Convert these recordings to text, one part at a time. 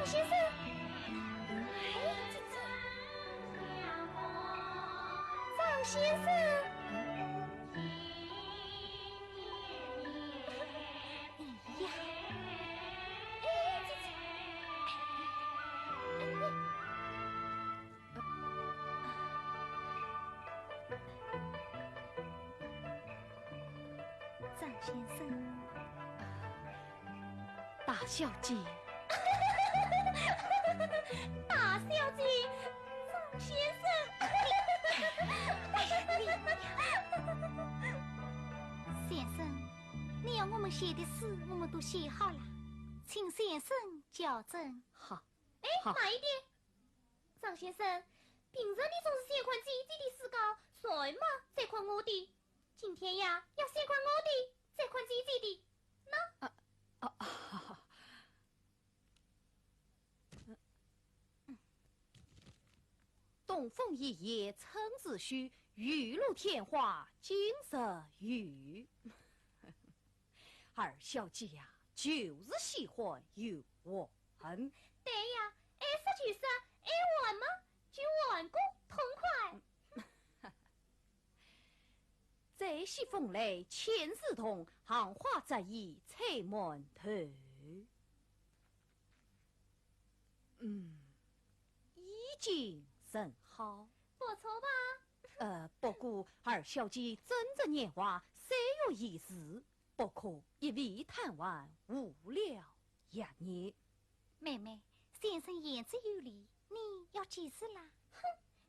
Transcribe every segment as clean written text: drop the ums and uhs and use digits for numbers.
张先生，哎，张先生。张先生，大小姐，大小姐，张先生，先生，你要我们写的诗，我们都写好了，请先生校正。好，哎，慢一点，张先生，平日你总是写款自己的诗稿，谁嘛这款我的？今天呀，要写款我的，这款自己的，喏。东风一夜春子虚，玉露天花金色玉。二小姐呀，就是喜欢游玩。对呀，说就是爱玩嘛，就玩过痛快。这些风雷千丝痛，行话在意吹满头。已经甚好。不错吧？不过二小姐真正年华虽有一时，不可一味贪玩，无聊一年。妹妹，先生言之有理，你要记住啦。哼，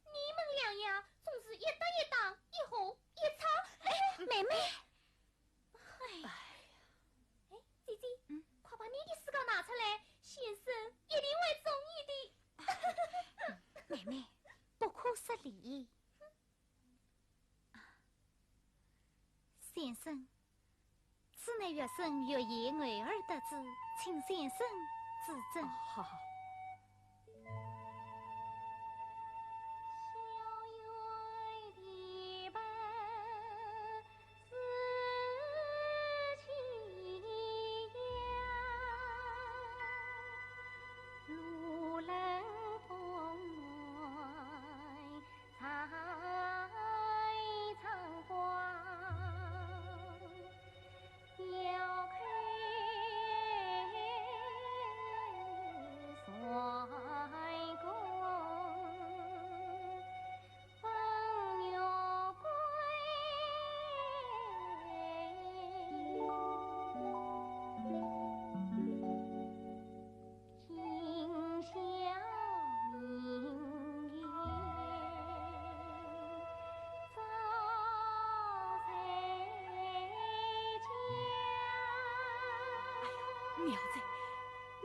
你们俩呀，总是一打一挡，一吼一吵。妹妹，哎，姐姐，快把你的诗稿拿出来，先生一定会中意的。妹妹，不可失礼。先生，此乃月生月言而得知，请先生指正。好好。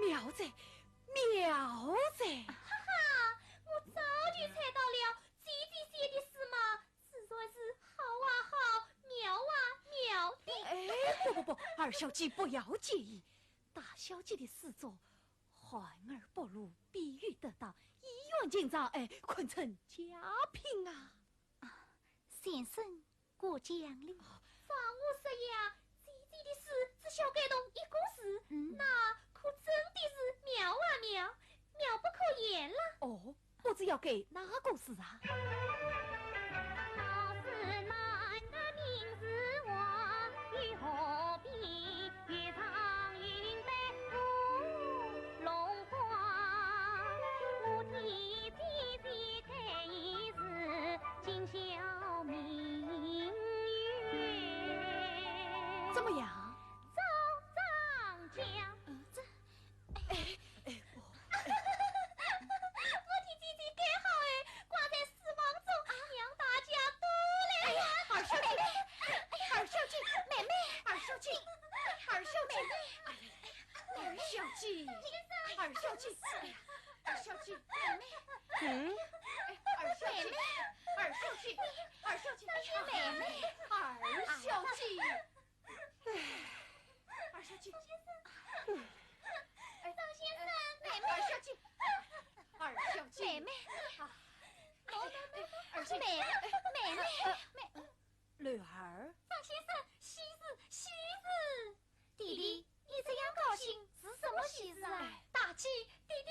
妙哉，妙哉！哈哈，我早就猜到了，姐姐写的诗嘛，实在是好啊好，妙啊妙的。不，二小姐不要介意，大小姐的诗作患而不入，必须得到医院进账，昆成佳品啊！先生过奖了。放我说呀，姐姐的诗只小感动一个字，那可真的是妙啊妙，妙不可言了。哦，我只要给哪个诗啊？老师男的名字王，与何必越长云北舞龙华？我提笔笔开一字，今宵明月。怎么样？周长江。我替姐姐改好挂在书房中，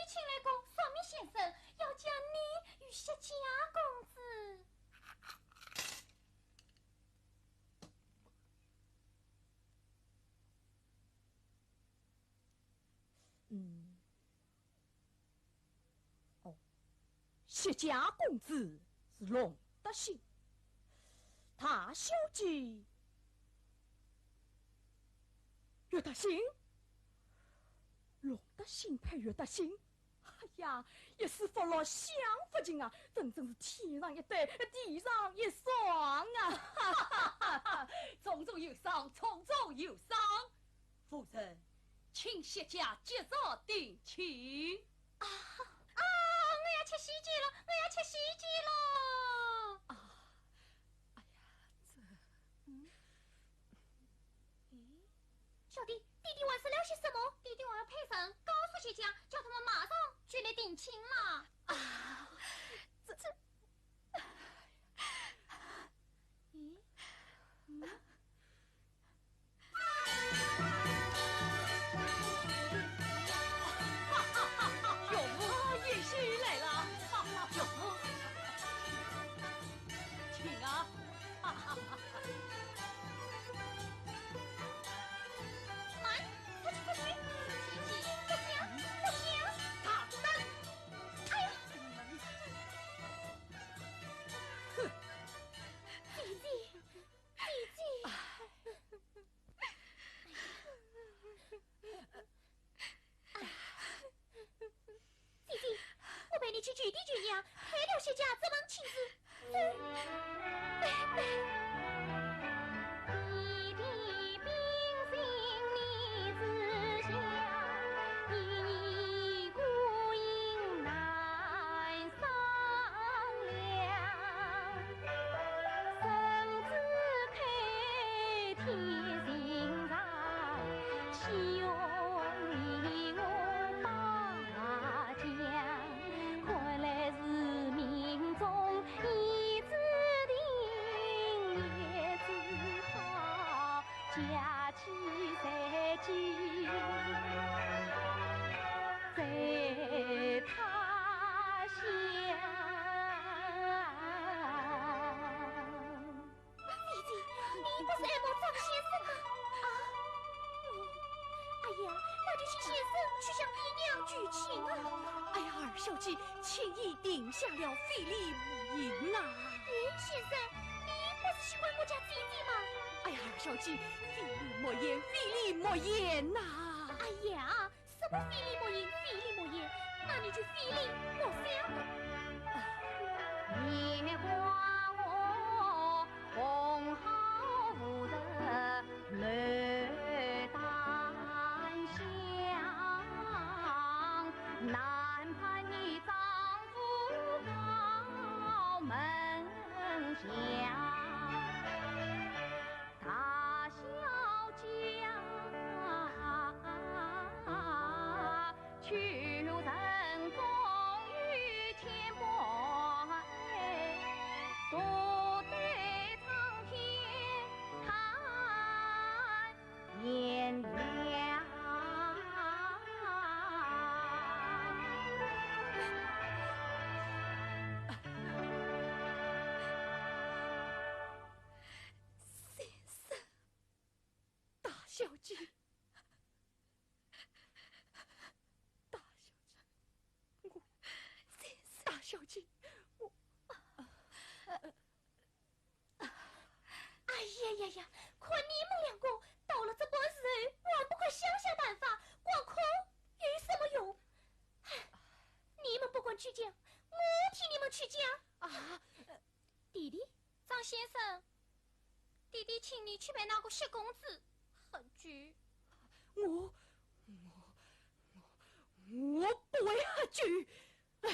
请来讲，算命先生要将你与薛家公子。薛家公子是龙德兴，大小姐岳德兴，龙德兴配岳德兴，哎呀，也是服了享福晋啊！真是天上一对，地上一双啊！重中有赏，重中有赏。夫人，请薛家接着定亲。我要吃喜鸡了，我要吃喜鸡了！哎呀，小弟，弟弟玩是了些什么？弟弟我要派人告诉薛家，叫他们马上就来定亲了。你去举地举娘，陪了薛家这门亲事。弟弟秉性你自想，一孤影难商量。生子配天心肠，希望你我把将。看来是命中已注定，也只好假期在即，在他乡。弟弟，你不是爱慕张先生吗？哎呀，那就请先生去向爹娘举亲啊！哎呀，二小姐轻易定下了非礼勿言呐！先生，你不是喜欢我家弟弟吗？哎呀，二小姐，非礼莫言，非礼莫言呐！哎呀，什么非礼莫言，非礼莫言，那你就非礼莫想。夜花我红好无人泪丹香，难盼你丈夫高门下，大小姐求人终于千般独对苍天叹炎凉。先生，大小姐，大小姐，我先生，大小姐，我。哎呀呀呀！看你们两个到了这般时候，还不快想想办法？光哭有什么用？你们不管去讲，我替你们去讲啊！弟弟，张先生，弟弟请你去陪那个薛公子很久。我不会喝酒。哎，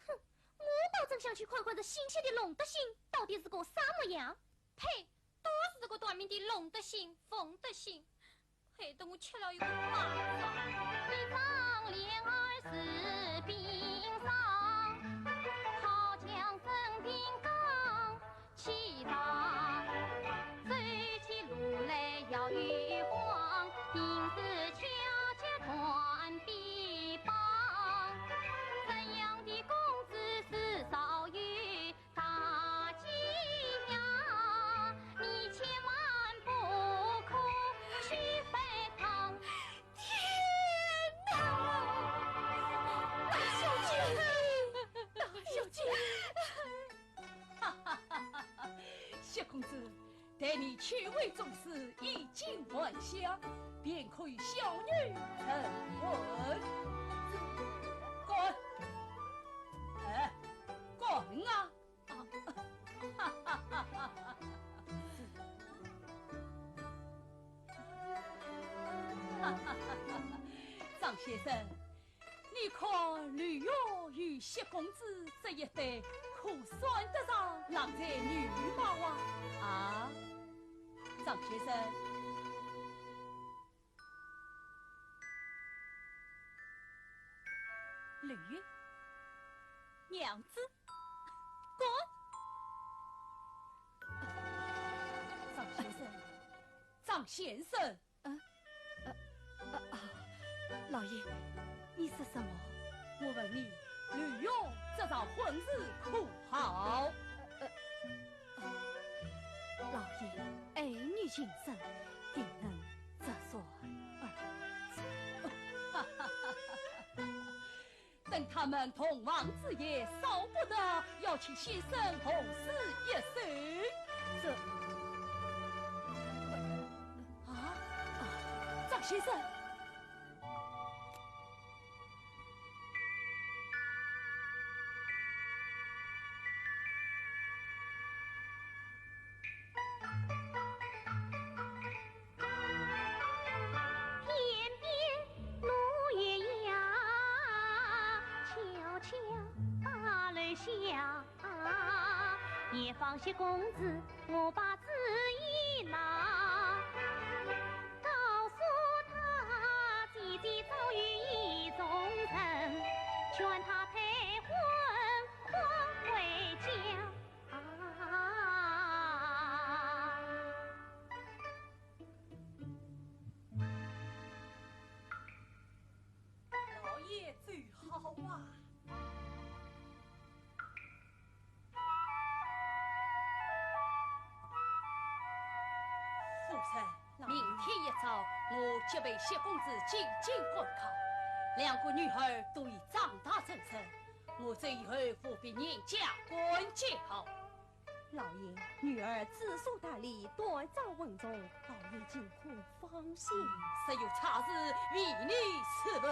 我倒真想去看看这新鲜的龙德兴到底是个啥模样。呸！都是这个短命的龙德兴、凤德兴，害得我吃了一个马掌。一张脸儿是冰霜，好将生平刚气长，走起路来要有慌，平时巧巧团臂膀，待你去为宗师已经还乡，便可与小女成婚。滚！哎，滚啊！哈哈哈哈哈！张先生，你看吕玉与谢公子这一对，可算得上郎才女貌啊！啊，张先生，吕玉，娘子，滚！张先生，张先生。老爷，你说什么？我问你，吕勇这场婚事可好？老爷，儿女情深，定能折算而等他们同王之夜，少不得要请先生同事一手。这张先生。也放些公子，我把旨意拿，告诉他姐姐遭遇意中人，劝他配婚快回家。老爷最好啊！明天一早，我即为谢公子进京观考，两个女儿都已长大成人，我这以后不必人家管教好。老爷，女儿知书达理，待长稳重，老爷尽可放心。实有差事为你试问。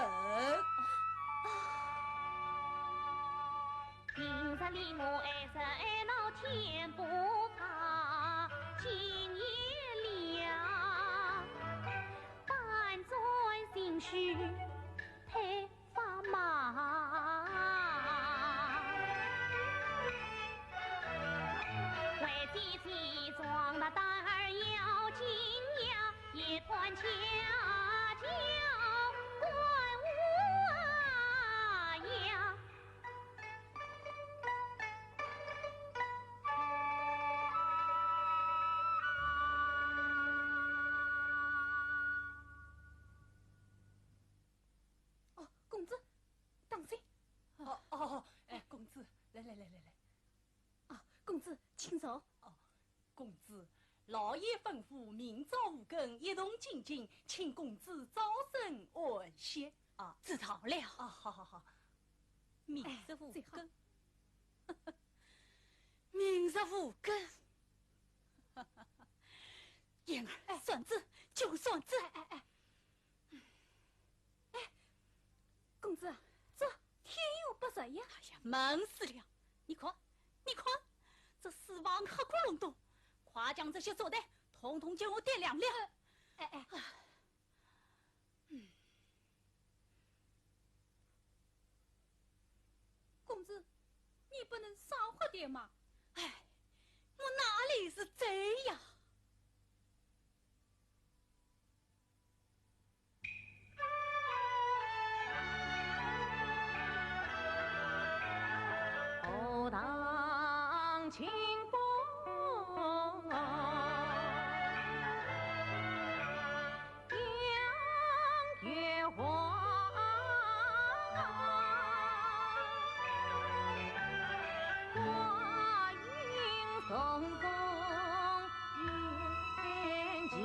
平日里我爱是爱闹天不怕，今夜了，半转心绪配发麻。为姐姐装那胆儿要紧呀，也团掐叫管我呀。公子，当心！哎，公子，来，公子，请坐。公子，老爷吩咐明朝五更一同进京，请公子早生晚歇。知道了。好，明日五更，明日五更。言儿，算子就算子。公子，这天有不测呀！哎呀，闷死了！你看，这四方黑窟窿洞，快将这些坐带统统叫我点亮了。公子，你不能少喝点嘛？哎，我哪里是这样？后当清风，杨月花。花影松松，远近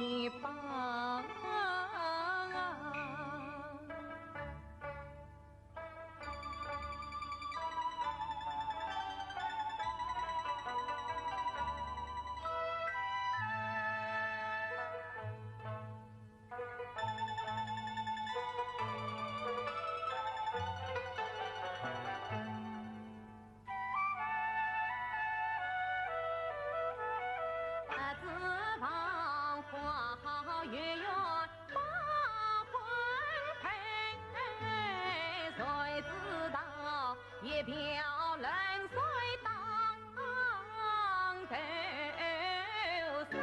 旁。条冷水当头上，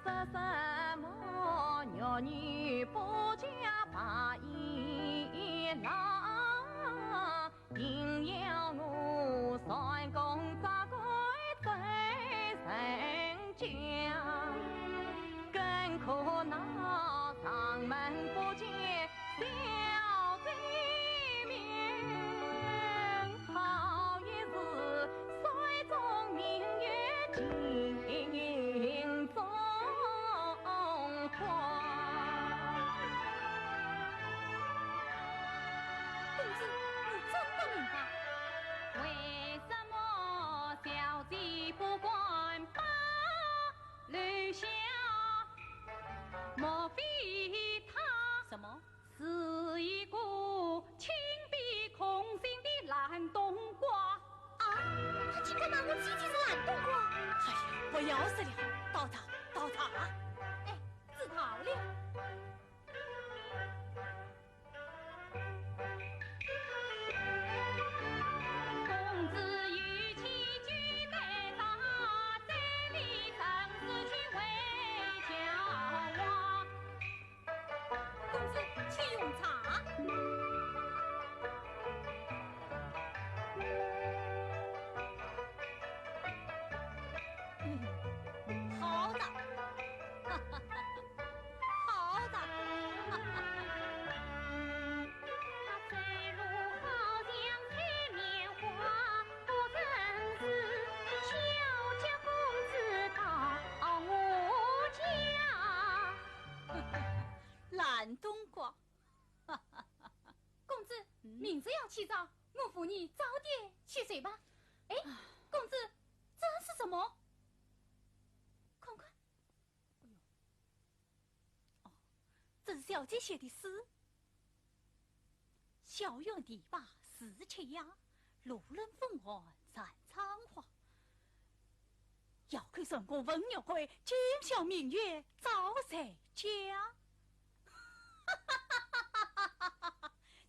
说什么玉女不嫁白衣郎，定要我三公砸开真人家，更可那上门不见小姐面，好一是水中明月镜中花。公子，你真的明白？为什么小姐不管把留下？莫非他什么？是一个轻笔空心的懒冬瓜？啊，他竟敢骂我姐姐是懒冬瓜！哎呀，不要死了！倒茶，倒茶！哎，自讨了。公子与其举对他，这里正是去为教啊！公子，请用茶。好的，好的，他虽如好像采棉花，不曾是小家公子到我家。懒冬瓜。公子，明日要起早，我扶你早点去睡吧。哎，公子，这是什么？看看，这是小姐写的诗。校园堤坝四千崖，路人风岸三苍花。遥看神宫问玉桂，今宵明月照谁家？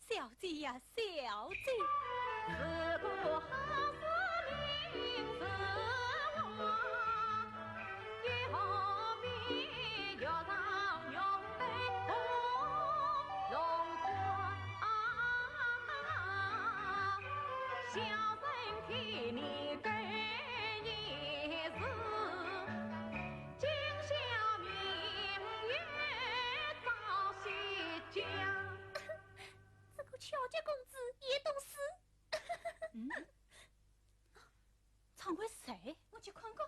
小姐呀，小姐，是个好事名是我，也何必要让用对红绒花？小生替你更一事，今宵明月照谁家？这个乔家公子也懂诗。唱会谁？我去看看。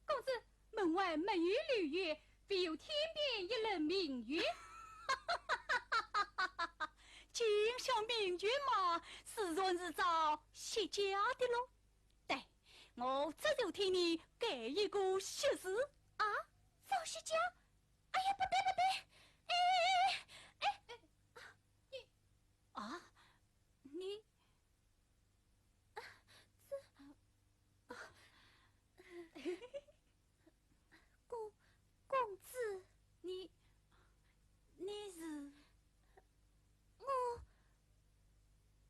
公子，门外没有绿叶，必有天边一轮明月。今宵明月嘛，是润日照谢家的喽。对，我这就替你给一个喜事啊，赵西家。哎呀，不对不对，啊！你公子，你是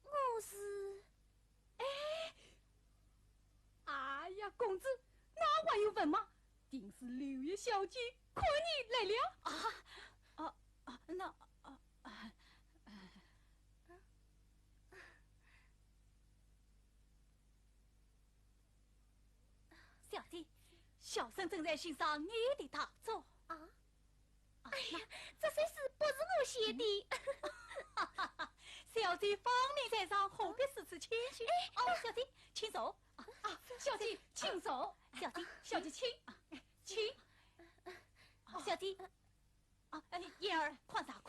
我是。哎呀，公子，那还有问吗？定是六月小姐看你来了。那小姐，小生正在欣赏你的大作。哎呀，这首诗不是我写的。小姐芳龄在上，何必如此谦虚？小姐，请坐。小姐，请坐。小姐，请。小姐，燕儿，宽茶。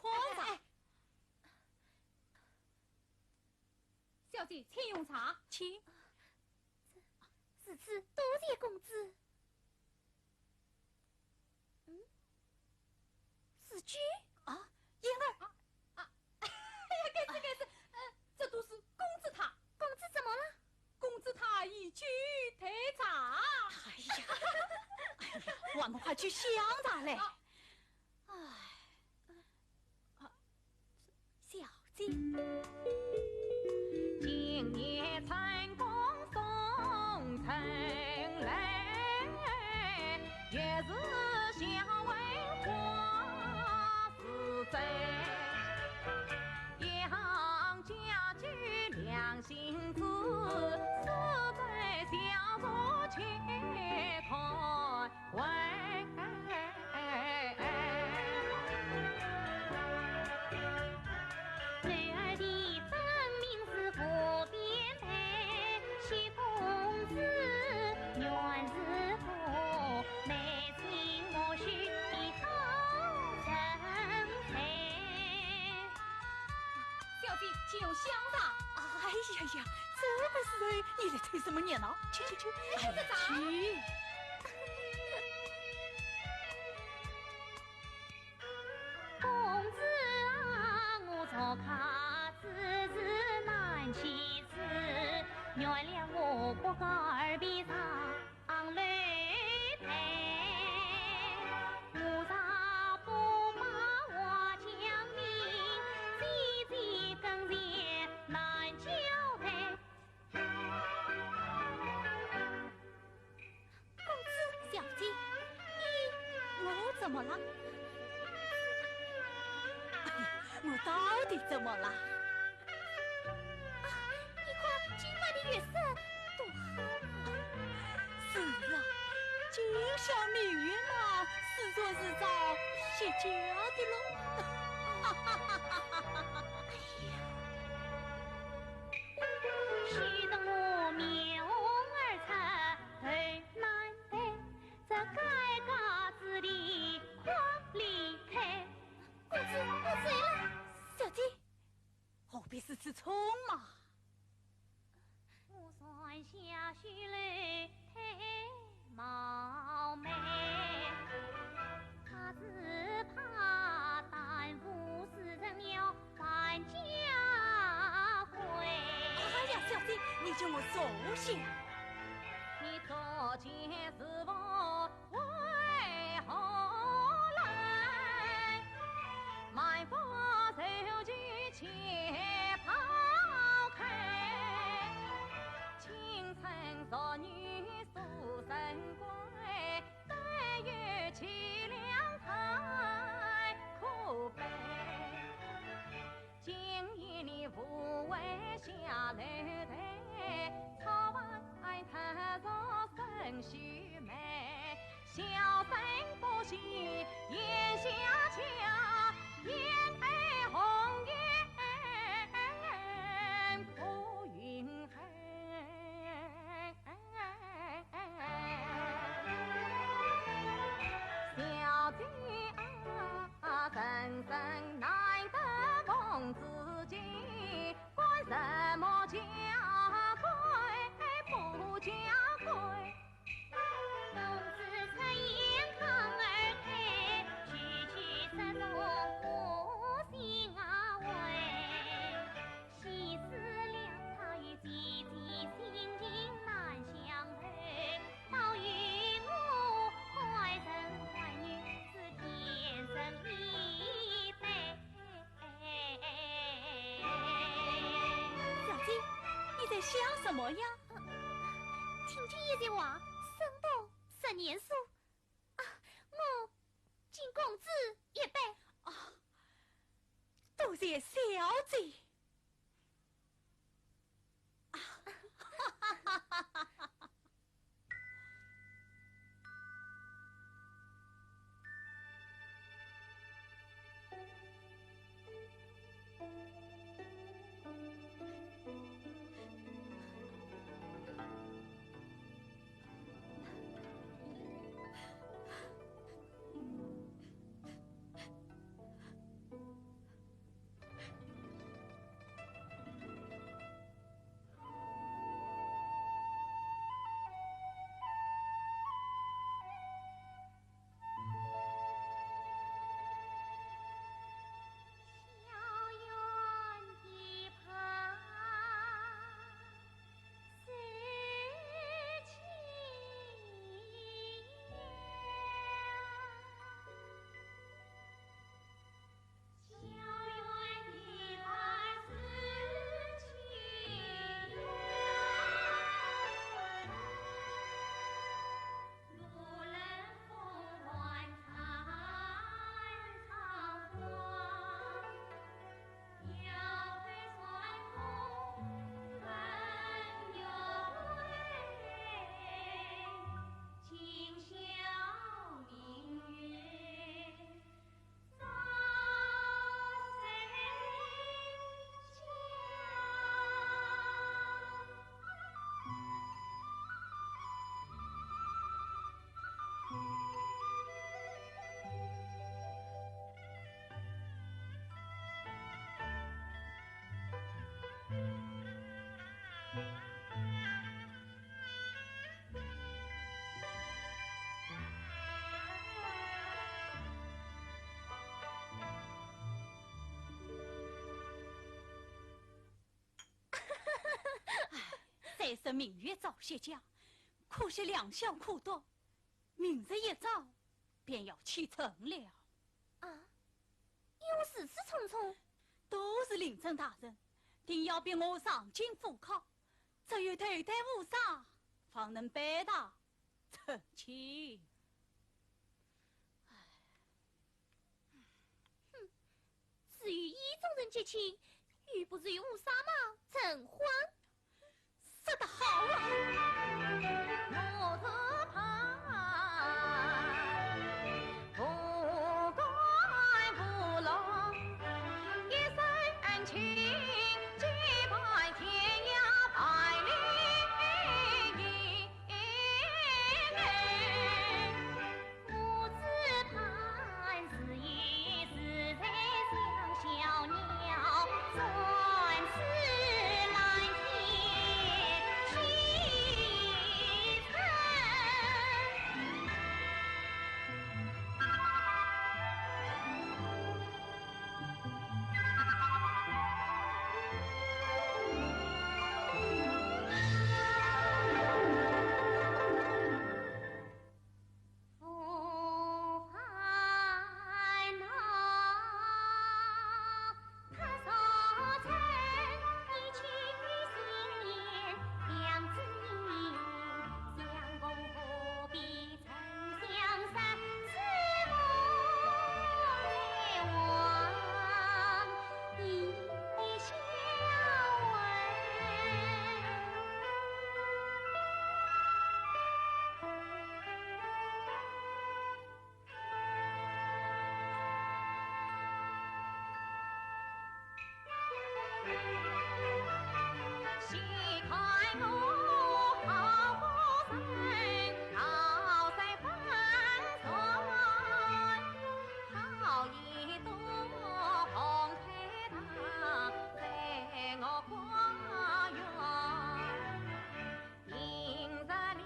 小姐，请用茶。请。此次多谢公子。是句燕儿。该是，这都是公子他。公子怎么了？公子他一举退茶。哎呀。去想啥嘞？小姐，今夜成功送城来，越是想为花是真，杨家居良心子，实在小作且开怀。女儿的真名是傅变态，西公子原是父，内心我许好人才。小姐，请用香茶。哎呀呀，这个时候你在吹什么热闹？去，哎呀去！公子啊，我做卡子是难启齿，原谅我不告耳边上泪陪。我啥不骂我将命，几更前难交代。公子，小姐，我怎么了？我到底怎么了？你看今晚的月色多好啊！是啊，就像命运嘛，是错是早，写家的喽。须得我面红耳赤头难戴，这该家子里快离开。公子，我醉了。小姐，何必是吃葱嘛？我算下须来太冒昧，他只怕耽误世人要还家回。哎呀，小姐，你叫我坐下。你昨天是我为何来？满腹愁绪且抛开，青春少女素身乖，但愿凄凉太可悲。今夜你无谓下楼台，草外踏着生须眉，小生不喜檐下恰，烟配红颜苦云黑。小姐啊，人生难得公子敬，管什么家规不家规？公子才眼康而开，句句实说我心为。细思量他与姐姐心情难相配，倒与我怀人怀女是天生一对。小姐，你在想什么呀？听君也在话，生动十年书啊！我敬公子一杯。多谢小姐。来生明月早些讲，可惜两小苦多，明日一早便要启程了。啊，有事事匆匆，都是领政大人，定要逼我上京赴考，只有头戴乌纱，方能百大成亲。至于意中人结亲，欲不至于乌纱帽成婚。说得好啊！我这盼不改不落，一生情结拜天涯百里云。我只盼是一时才像小鸟，转世蓝天西城。不烦恼，他说成一曲新年两字音，相逢何必曾相识，此梦难忘一笑喜开我好不生，好赛分寸，好一朵红配搭在我花园，平日里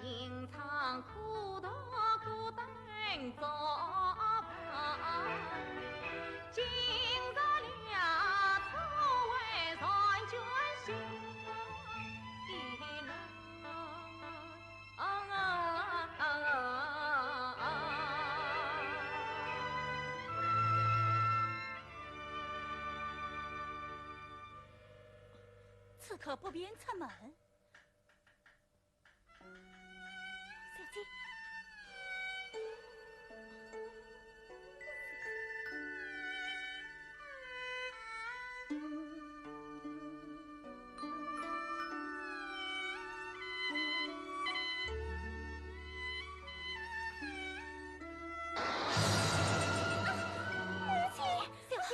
吟唱苦读孤单作伴。今日了，错为传君心的此刻不便出门。小姐，母亲，小姐。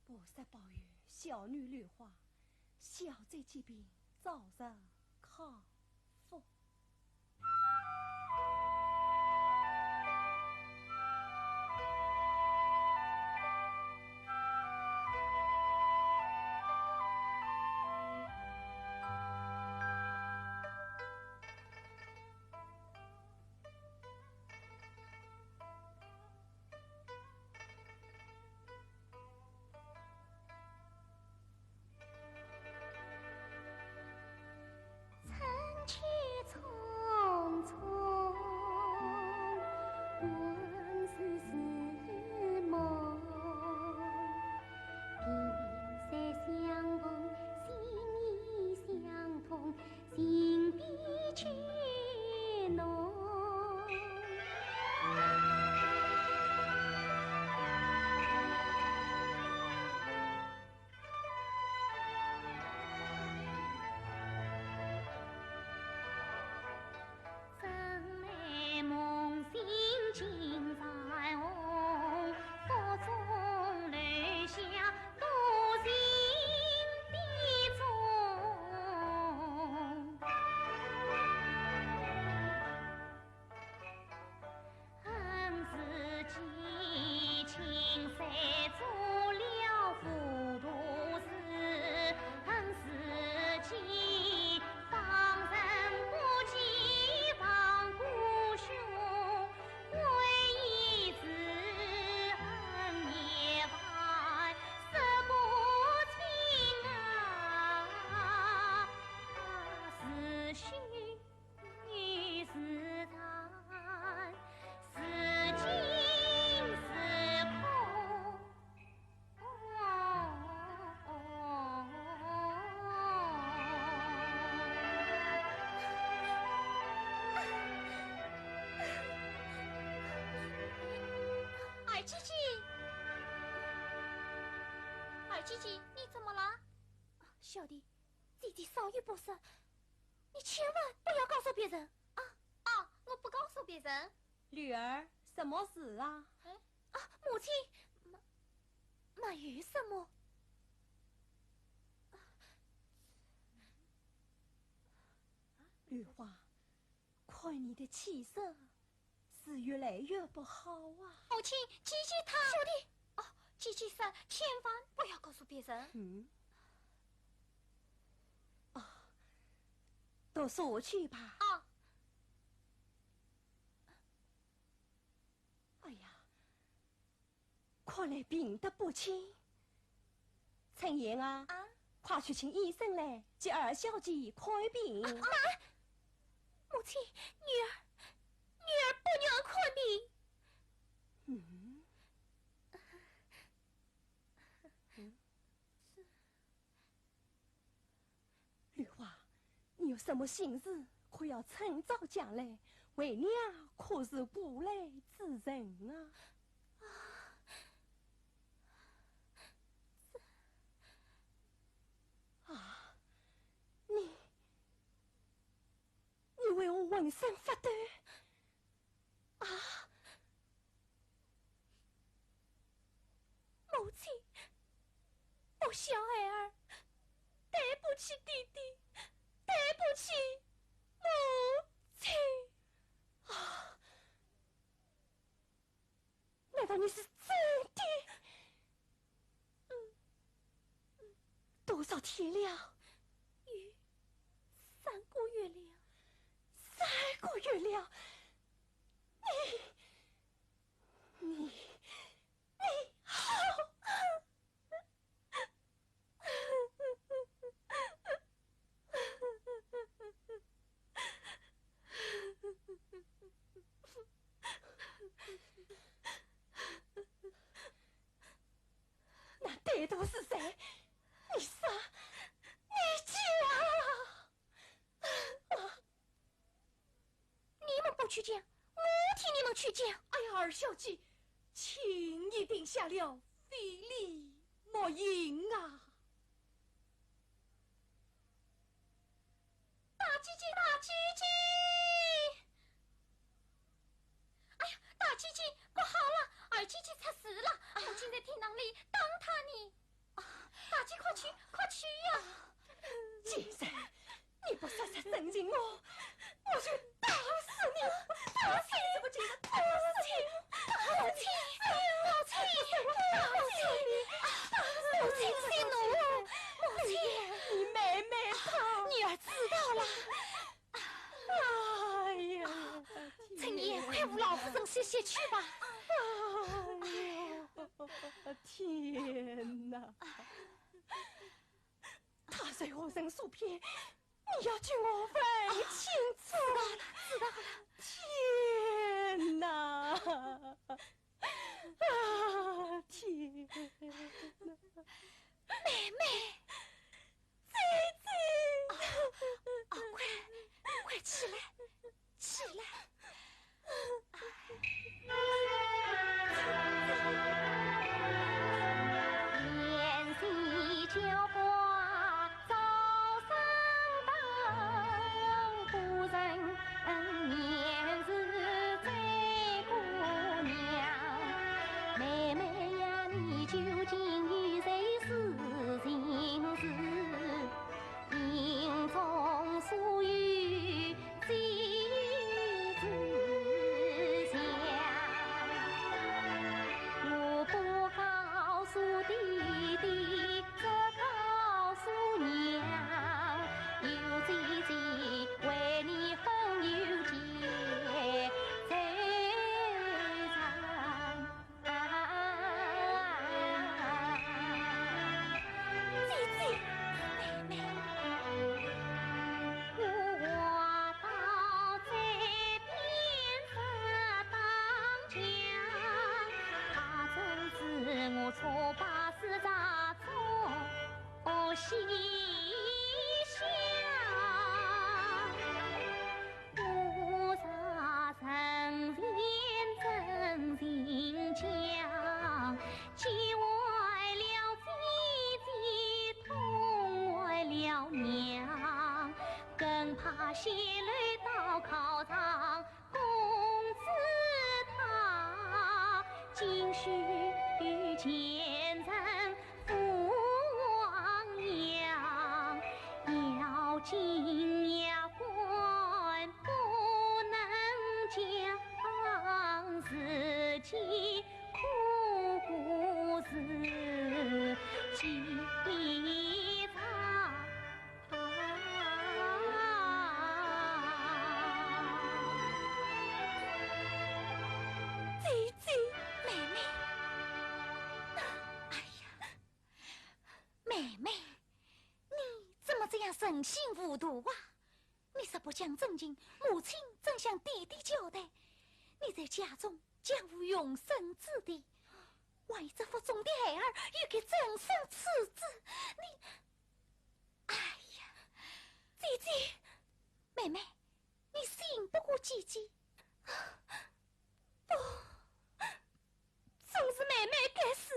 菩萨保佑小女绿花，小灾疾病早日康复。曾姐，你怎么了？小弟，姐姐稍有不慎，你千万不要告诉别人啊！啊，我不告诉别人。女儿，什么事啊？母亲，那有什么？绿花，看你的气色是越来越不好啊！母亲，姐姐她小弟，姐姐说千万不要告诉别人。都说去吧。哎呀，看来病得不轻。陈言啊，快去请医生来，接二小姐看病。母亲，女儿不娘看病。绿花，你有什么心事，可要趁早讲来，为娘可是不来之人啊。你为我浑身发抖啊！母亲，我小孩儿，对不起弟弟，对不起母亲。难道你是真的？多少天了？有3个月了。3个月了，你好。那歹徒是谁？你说，你讲。你们不去讲，我替你们去讲。哎呀，二小姐，情已定下了，非礼莫应啊！大姐姐，大姐姐！哎呀，大姐姐，不好了，二姐姐出事了，母亲在厅堂里等她呢。大姐，快去，快去呀！既然你不说实真情，我就打死你！打死你！怎么觉得打死你？母亲，母亲，母亲息怒，母亲，你妹妹她，女儿知道了。哎呀，陈爷，快扶老夫人歇歇去吧。哎呀，天哪！他随何人所骗？你要叫我问清楚。知道了。天哪！啊，天哪！妹妹，姐姐，快起来，起来！宴席酒花早上灯，夫人年是醉姑娘。妹妹呀，你究竟与谁是情事？营中所有几知晓？我不告诉弟弟，只告诉娘，有姐姐为你很有节在场。姐姐，妹妹，我话到这边是当讲，他真是我错把事查错细想，我查人间真情讲，既为了姐须见证父王养，要紧要管不能讲，自己苦自己藏。姐姐，妹妹，哎呀，妹妹，你怎么这样人心无毒啊？你实不讲正经，母亲正向弟弟交代，你在家中将无永生之地，万一这腹中的孩儿又给真生此子，你，哎呀，姐姐，妹妹，你信不过姐姐。不，总是妹妹该死，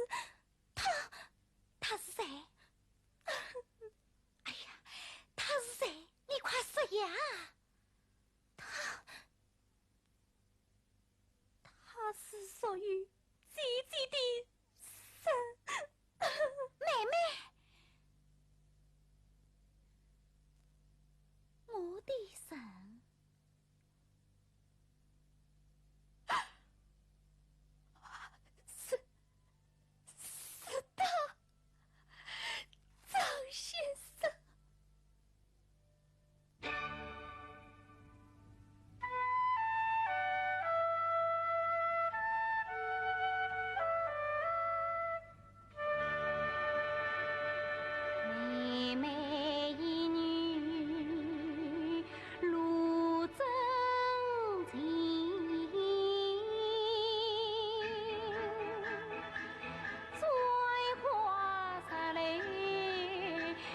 他是谁？哎呀，他是谁？你快说呀！他是属于姐姐的神，妹妹，我的神。张先生，妹妹一女路走近，簪花洒泪，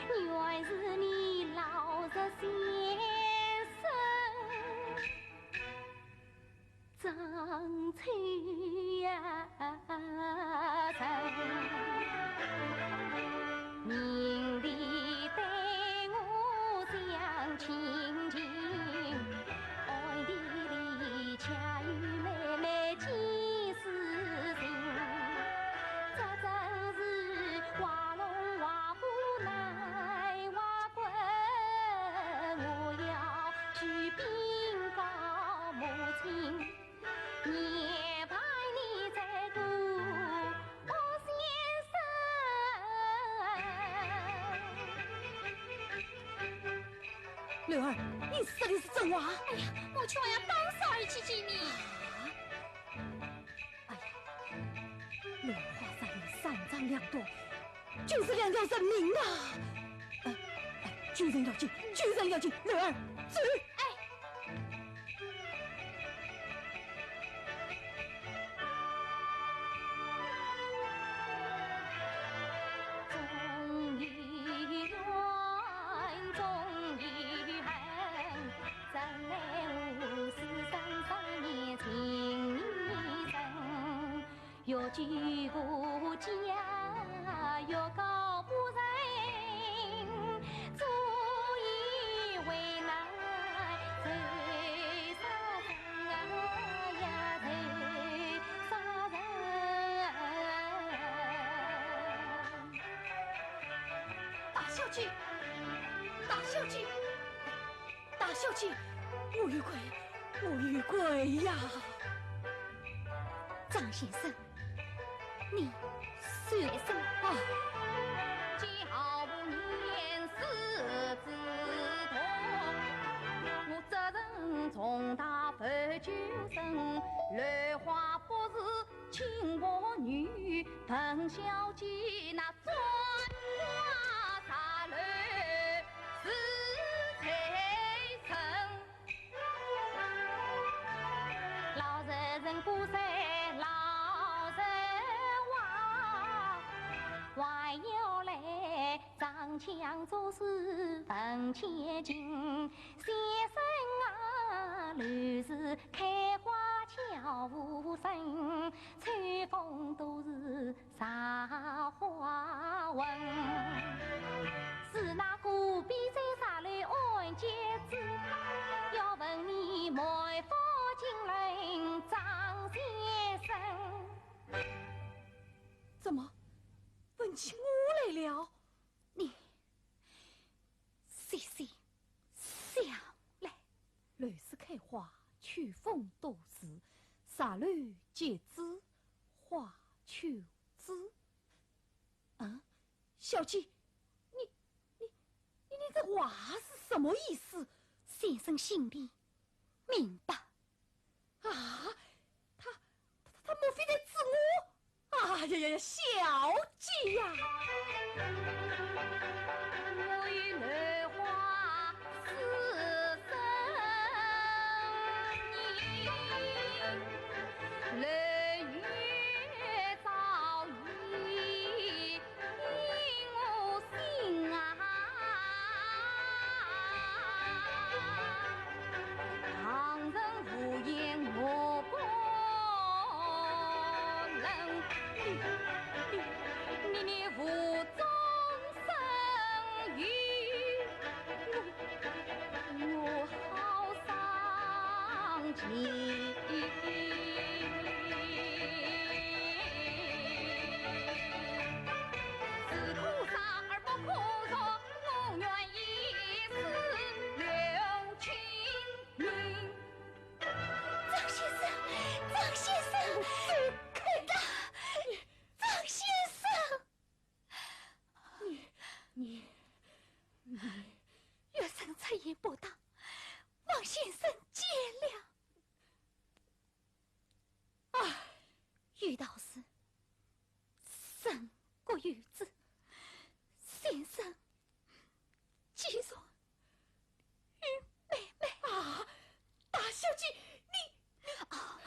原是你老实先生。张翠呀，明里对我讲亲情，暗地里恰与妹妹几丝情。这真是画龙画虎来画棍，我要去禀告母亲。也盼你再过先生。柳儿，你说的是真话？哎呀，母亲我要帮嫂儿去见你。哎呀，落花山里三长两短，就是两条人命啊！军人要紧，军人要紧，柳儿，走！终于怨，终于恨，真来无事生年情意深。越举步家，越高不人，足以为难谁杀人呀？谁杀人？大小姐，大小姐，大小姐，我遇鬼，我遇鬼呀！张先生，你算什么？教不念师之徒，我责任重大负君身。兰花不是亲我女，邓小姐那专花茶楼是财神。老实人不善，老实话，还要来长枪做事分千金。先生啊，乱世开花巧无声，吹风都是茶花纹。是那隔壁在茶楼按节子，要问你梅花金轮张先生。了？你细细想来，雷丝开花，秋风多事，洒泪皆知花秋枝。啊，小姐，你这话是什么意思？先生心里明白。啊，他莫非在指我？啊呀，小姐呀！我与兰花似生意，冷月早已引我心啊。旁人无言，我不能。你无中生语，我好伤情。是苦杀而不苦错，我愿以死留情命。张先生，张先生，快打！张先生，你月生出言不当，望先生见谅。唉，遇到事，生过于子，先生既说与妹妹啊，大小姐，啊，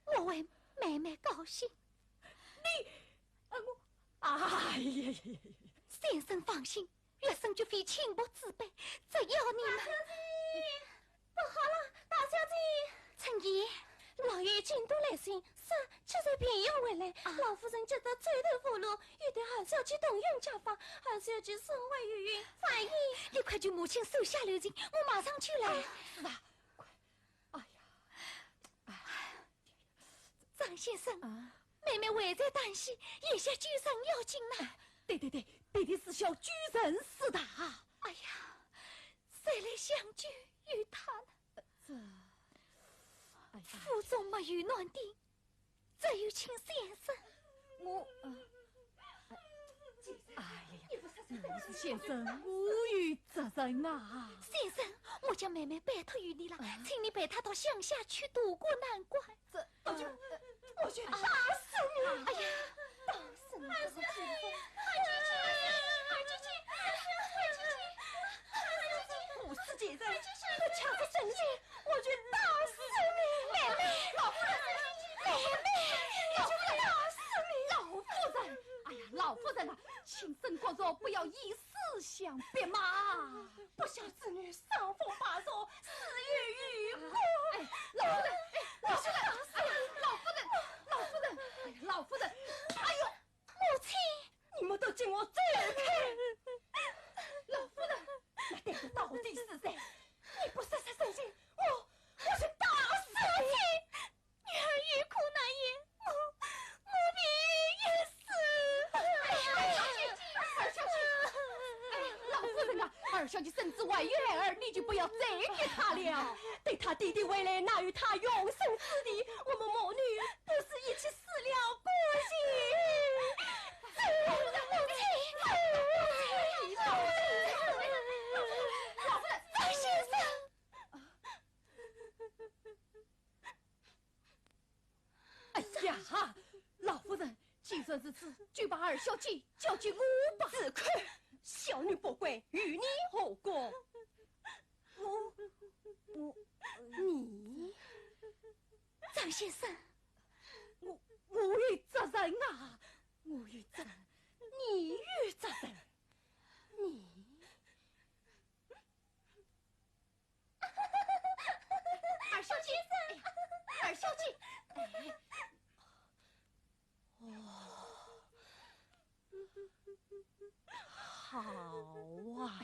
我为妹妹高兴。哎呀，先生放心，月生绝非轻薄自卑，只要你们。不好了，大小姐，陈姨，老爷京都来信，说就在平阳回来。老夫人觉得垂头扶露，有点还是要去动用家法，还是要去身怀玉孕。反应，你快叫母亲手下留情，我马上去来。是啊，快，哎呀，张先生，啊，妹妹还在担心，眼下居上要紧呢。对，必定是小举人是的。哎呀，谁来相救于他呢？这，哎呀，府中没有暖定，只有请先生。我，哎呀，如是先生无与责任啊。先生，我将妹妹拜托于你了，请你陪她到乡下去渡过难关。我就打死你！哎呀，打死你！二姐姐，不是姐姐，我抢着生气，我就打死你！妹妹，老夫人，妹妹，我就打死你！老夫人，哎呀，老夫人啊，请生国弱，不要以死相逼嘛！不孝之女伤风发作，死于欲哭。哎，老夫人，老夫人，哎呀，老夫人，哎呀，老夫人，哎呦，母亲，你们都进我这儿看！老夫人，那对的到底是谁？你不杀杀生心，我去打死你！女儿欲哭难言，母女也死。二小姐，哎，老夫人啊，二小姐深知外有孩儿，你就不要再给她了。对她弟弟未来，哪有她永生之地？我们母女不是一起死了过去。老夫人，张先生，哎呀，老夫人，既算是此，就把二小姐交给我吧。自亏，小女不贵，与你何过？你，张先生，我有责任啊！我有责任，你有责任，你。二小姐，二小姐，哎，好啊！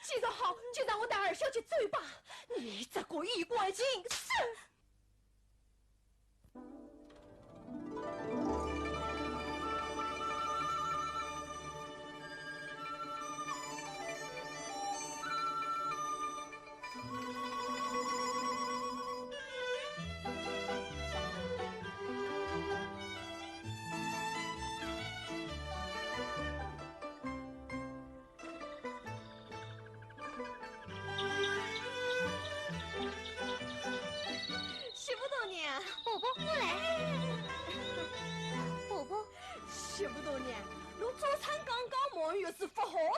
既然好，就让我带二小姐走吧。你这个衣冠禽兽！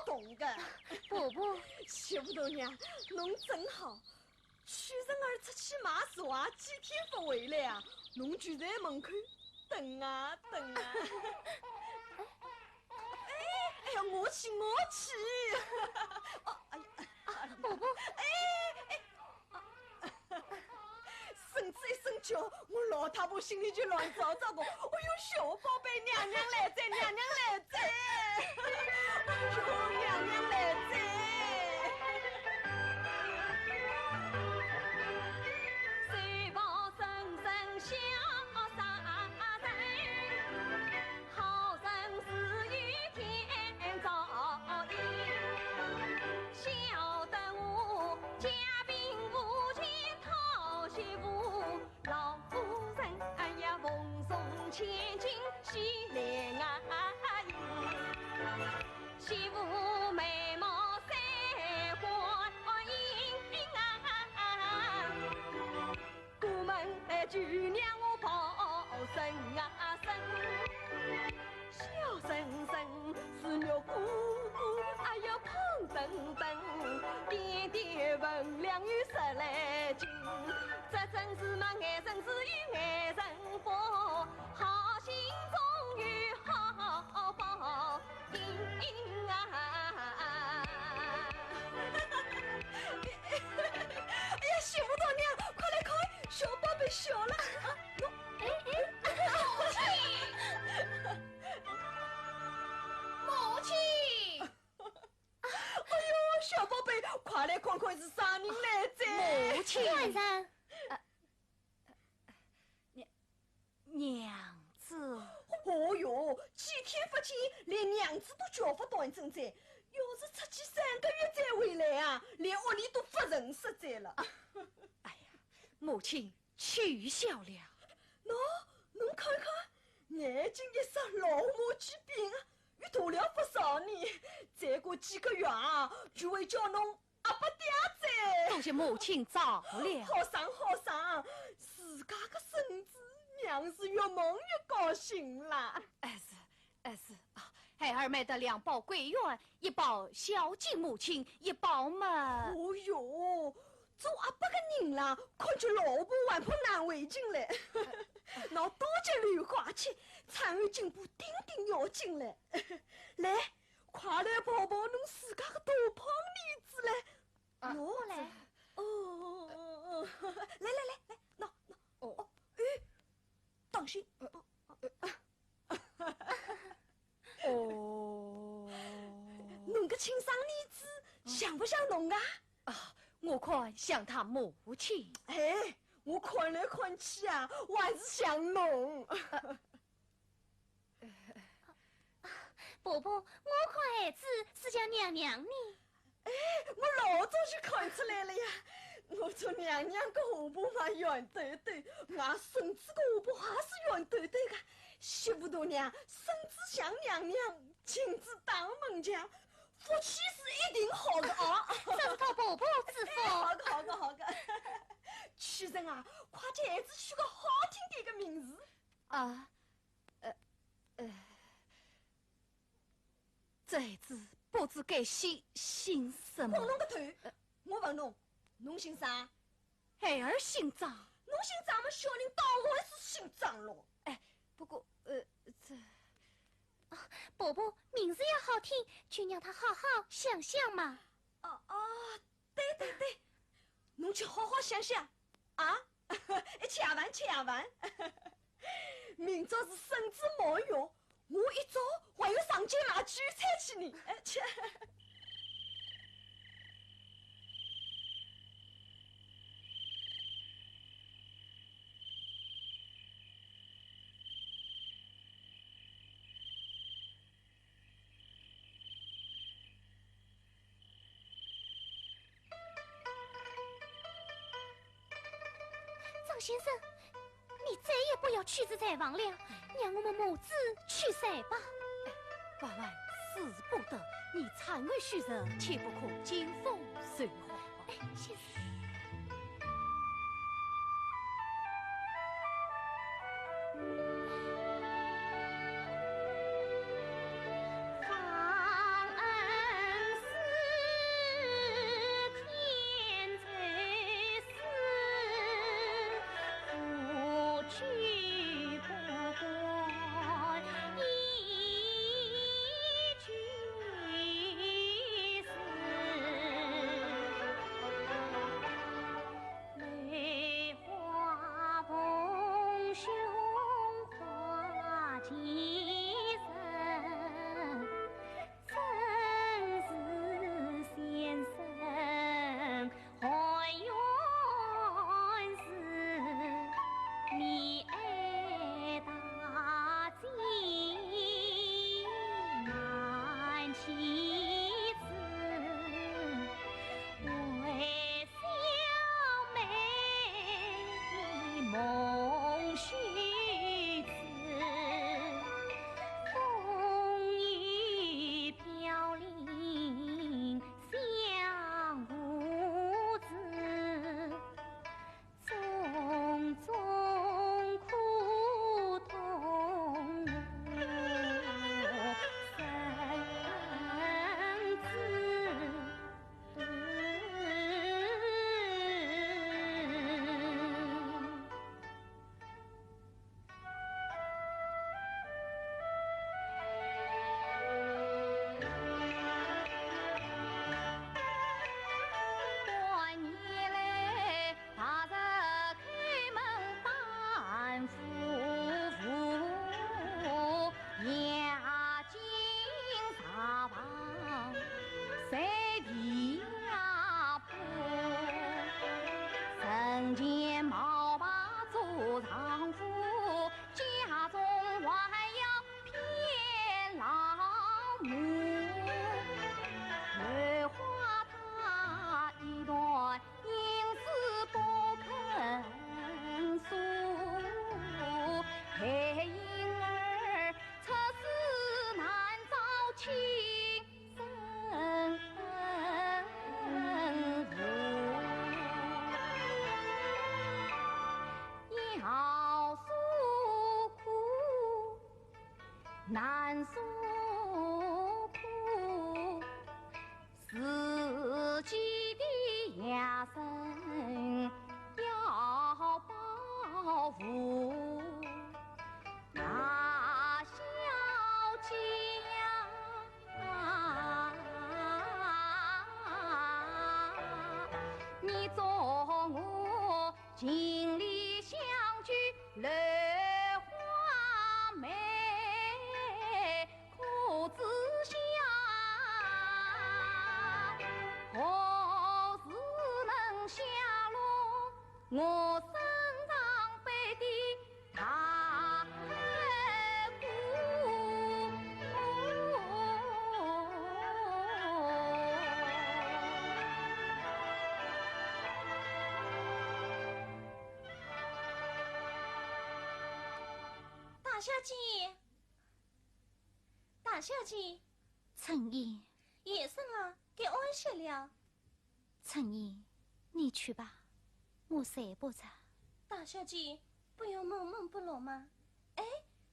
动的。婆婆，媳妇大娘，侬真好。屈人儿出去买实话，几天不回来啊？侬就在门口等啊等啊。哎呀，我去。哦，哎呀，婆婆，孙子一声叫，我老太婆心里就乱糟糟的。哎呦，小宝贝，娘娘来哉，娘娘来哉！哎呦，娘娘来哉！随报声声响杀人，好生死与天照应。晓得我家贫无钱讨媳妇，老夫人哎呀奉送千金喜来迎。媳妇美貌三花映啊，过门就让我抱生啊生，小生生是肉鼓鼓，哎呀胖墩墩，点点分量有十来斤，这真是嘛爱人是有爱人福，好心终有好报应啊！哎呀，媳妇大娘，快来看，小宝贝笑了。母亲，哎呦，小宝贝，快来看看是啥人来哉？母亲，晚上娘子，哦哟，几天不见，连娘子都叫不端正在。要是出去3个月再回来啊，连屋里都不认识在了。哎呀，母亲取笑了。侬看看，眼睛一双老马鸡病啊，又大了不少呢。再过几个月啊，就会叫侬阿伯爹在。多谢母亲早了。好生，自家的孙子，娘是越梦越高兴啦。是啊，孩儿买的2包桂圆，1包孝敬母亲，1包嘛。哦哟，做阿伯的人啦，看见老婆还怕难为情嘞。拿多结莲花钱，产后进步顶要紧嘞。来，快来抱抱侬自家的大胖妮子来。我来。哦，来，拿。哦，当心。哦，侬个亲生妮子像不像侬啊？我看像他母亲。哎，我看来看去啊，我还是像侬。婆婆，我看孩子是叫娘娘呢。我老早就看出来了呀！我做娘娘的下巴嘛圆抖抖，俺孙子的下巴还是圆抖抖的。媳妇大娘，孙子像娘娘，亲自当门将，福气是一定好的啊！这是靠婆婆之福。好的。屈人啊，快给孩子取个好听点的名字。这孩子不知该姓什么光。侬个头！我问侬，侬姓啥？孩儿姓张。侬姓张嘛，小人当然是姓张咯。不过这婆婆名字要好听，就让他好好想想嘛。对，侬去好好想想啊！吃饭。明朝是孙子满月，我一早还要上街买韭菜去呢。吃。张先生，你再也不要去之在王了，让我们母子去赛吧。万万死不得！你残为虚人，切不可见风随花。先生。方儿难诉苦，自己的牙身要保护。大小姐，你做我尽力相聚乐花梅。自想何时能下落我身上背的大大小姐，大小姐，陈姨，夜深了，该安息了。陈姨，你去吧，我睡不着。大小姐，不用闷闷不乐吗？哎，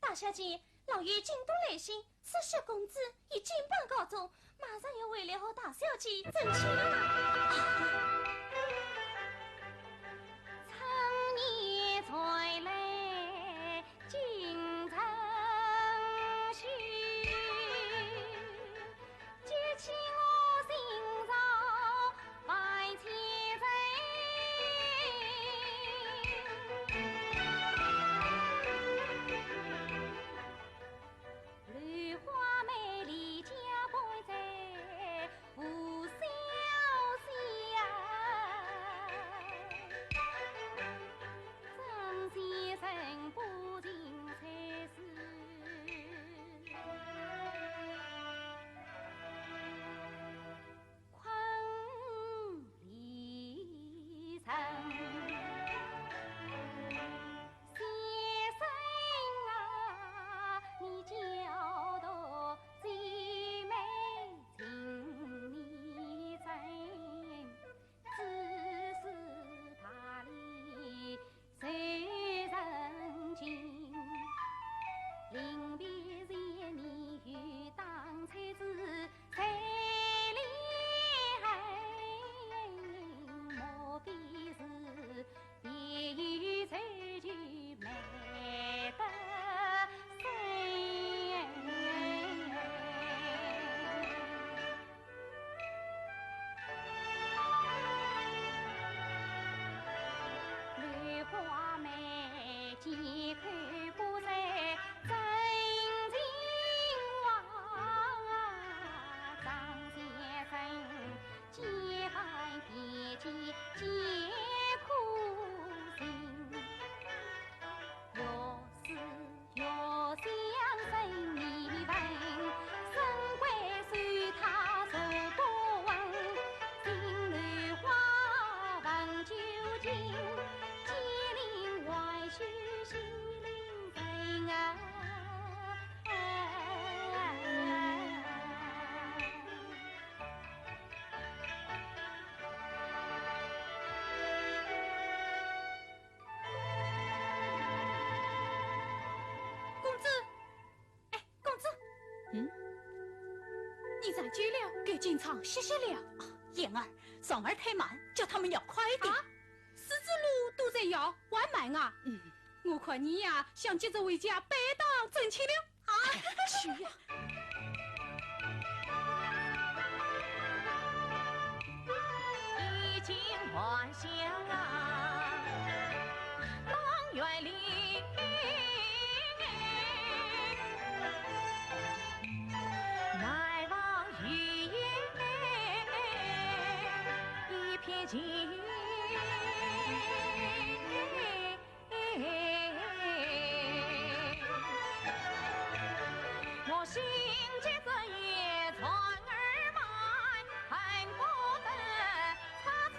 大小姐，老爷京都来信，说小公子已进班告终，马上要回来和大小姐成亲了。趁夜才来京城去，激起我心上百千人。梨花美丽家本在，不消息呀。你站久了，给进厂歇歇了。燕儿，双儿太慢，叫他们要快点。十字路都在要，还慢啊！我看你呀，想急着回家，白当挣钱了啊！去呀！衣锦还乡啊，郎园里。来往雨夜一片静。我心结着夜船儿满，恨不得擦此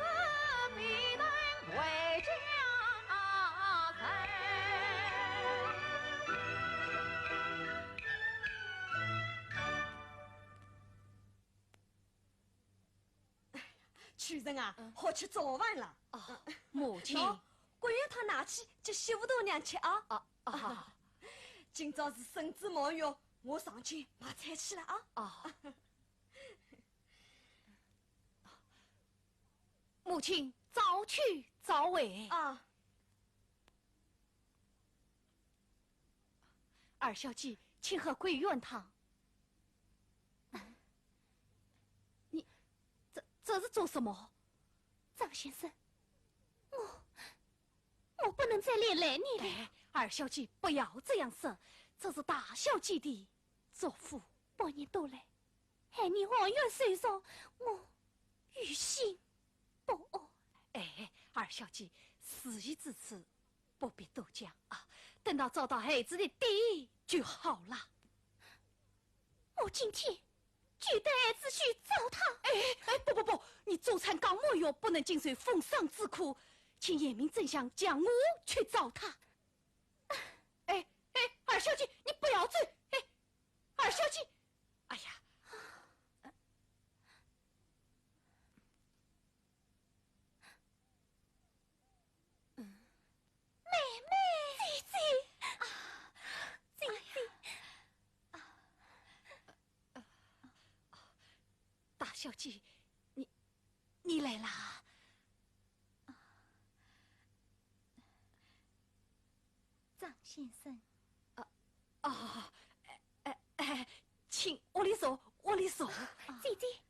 笔灯回家屈人啊，好吃早饭了。母亲，滚让他拿去叫媳妇大娘吃啊。今朝是孙子沐浴，我上去买菜去了啊。母亲早去早回啊。二小姐，请喝桂圆汤。你这是做什么？张先生，我不能再连累你了。二小姐，不要这样说，这是大小姐的嘱咐。百年多来，害你望远受伤，我于心不安。二小姐，事已至此，不必多讲啊。等到找到孩子的爹就好了。我今天就带儿子去找他。不，你周产刚沐浴，不能经受风霜之苦，请严明正相将我去找他。二小姐，你不要走！二小姐，哎呀，妹妹，姐姐，大小姐，你来啦！张先生，请我里坐，我里坐。姐姐，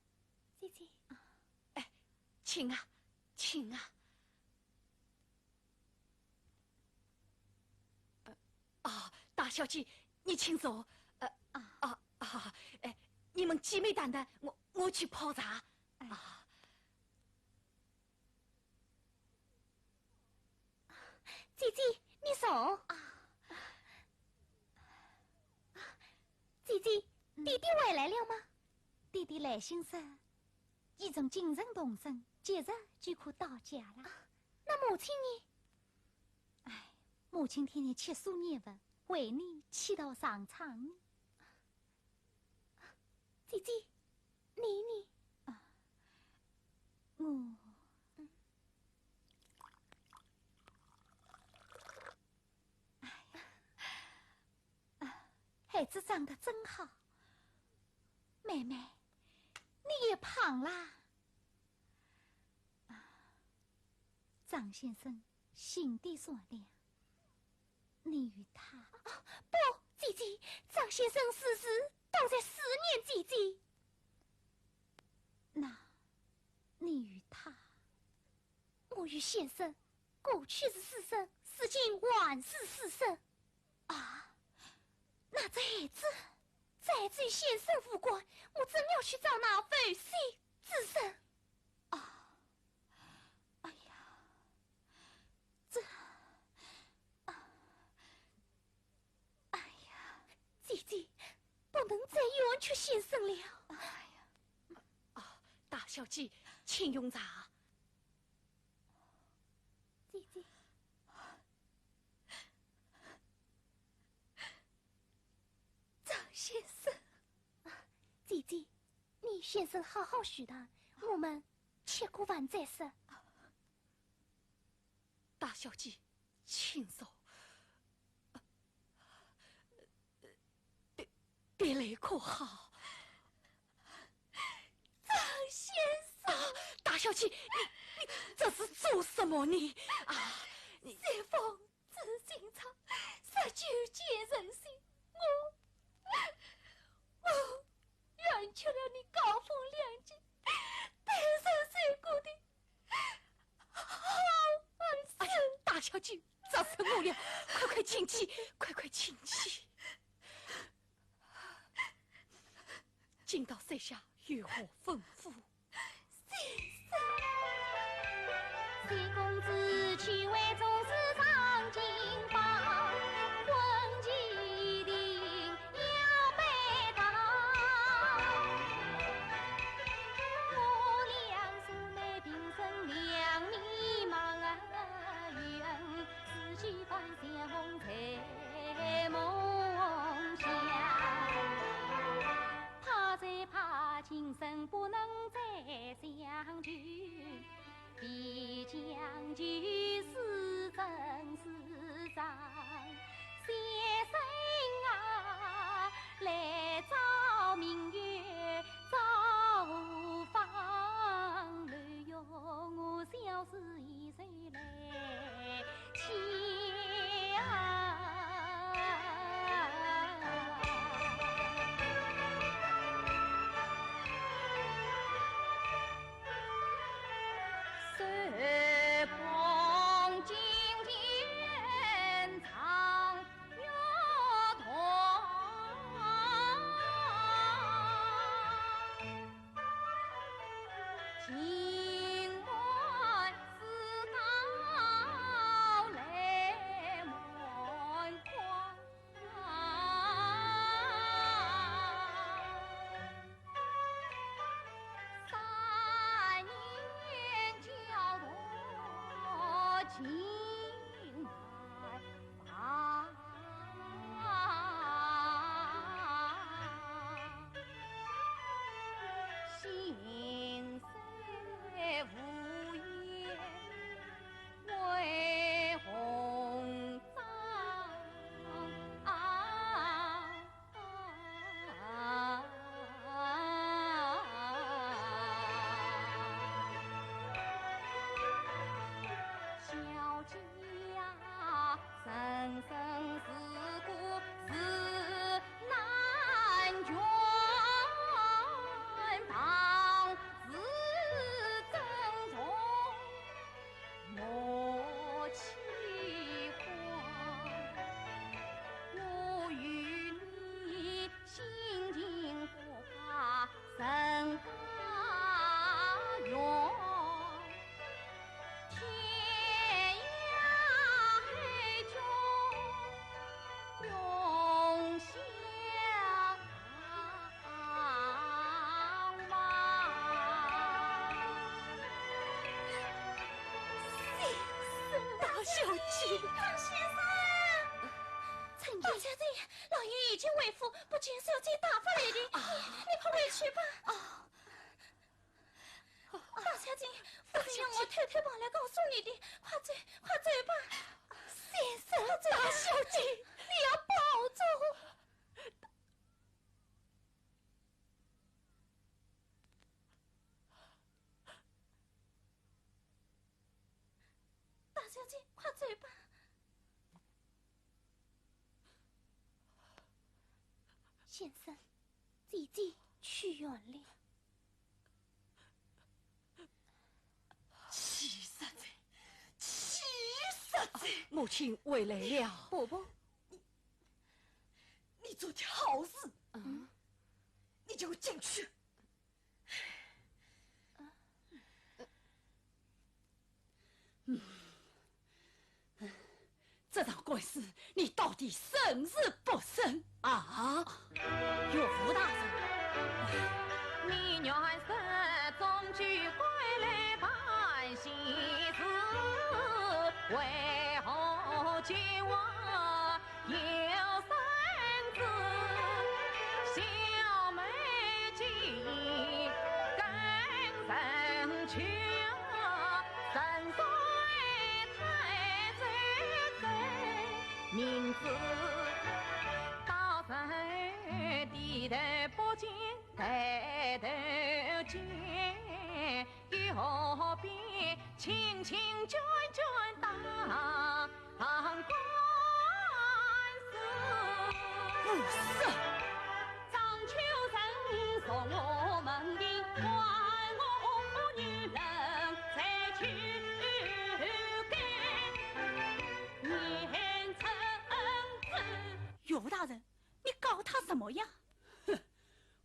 请啊，请啊。大小姐，你请坐。你们姐妹谈谈，我去泡茶。姐姐，你坐。姐姐，弟弟回来了吗？弟弟来信时，已从精神动身，即日就可到家了。那母亲呢？母亲替你切书念文，为你祈祷上场呢。姐姐，你我孩子长得真好，妹妹，你也胖啦。张先生心地善良，你与他不，姐姐，张先生死时都在思念姐姐。那你与他，我与先生过去是师生，如今还是师生啊。那这孩子再与先生无关，我真要去找那非死之身啊！哎呀，这，哎呀，姐姐，不能再冤屈先生了。哎呀，大小姐，请用茶。姐姐。先生，姐姐，你先生好好许谈，我们吃过饭再说。大小姐，请坐。别来可好？张先生，大小姐，你这是做什么呢？啊，随风自心肠，十九见人心，我冤屈了你高风亮节，单身受过的好儿子。哎呀，大小姐，这是我了，快请起，快请起。今到谁下有何吩咐？谢公子去为宗师上金榜，婚期一定要备到。我俩素昧平生两迷茫啊，愿此去方相在梦乡。怕再怕今生不能再相聚。必将就是真是长先生啊，来找明月，找无方，留有我小事一岁来抢。随风今天长月同，今晚思到来满眶。3年交托情难报，心碎无言为红妆。小家生生世故是难全，当时珍重莫弃欢。我与你心情不怕人家远。天涯海角永相望。大小姐，张先生，陈大小姐，老爷已经为父，不仅是要再打发来的，你快回去吧。大小姐，父亲让我偷偷跑来告诉你的，快走，快走吧。先生，大小姐，你要保重。大小姐，快走吧。先生，姐姐去远了。气死在，气死在！母亲回来了。伯伯，你做件好事，你就进去。这场官司你到底胜是不胜啊？岳父大人，你原是终究归来办喜事，为何救我有生子？小妹今更人穷，神衰太岁岁，名字到谁低头不见抬头见，又何必轻轻卷卷当官司？不是，张秋生送我门迎，还我女人再去干年成子。岳大人，你搞他什么呀？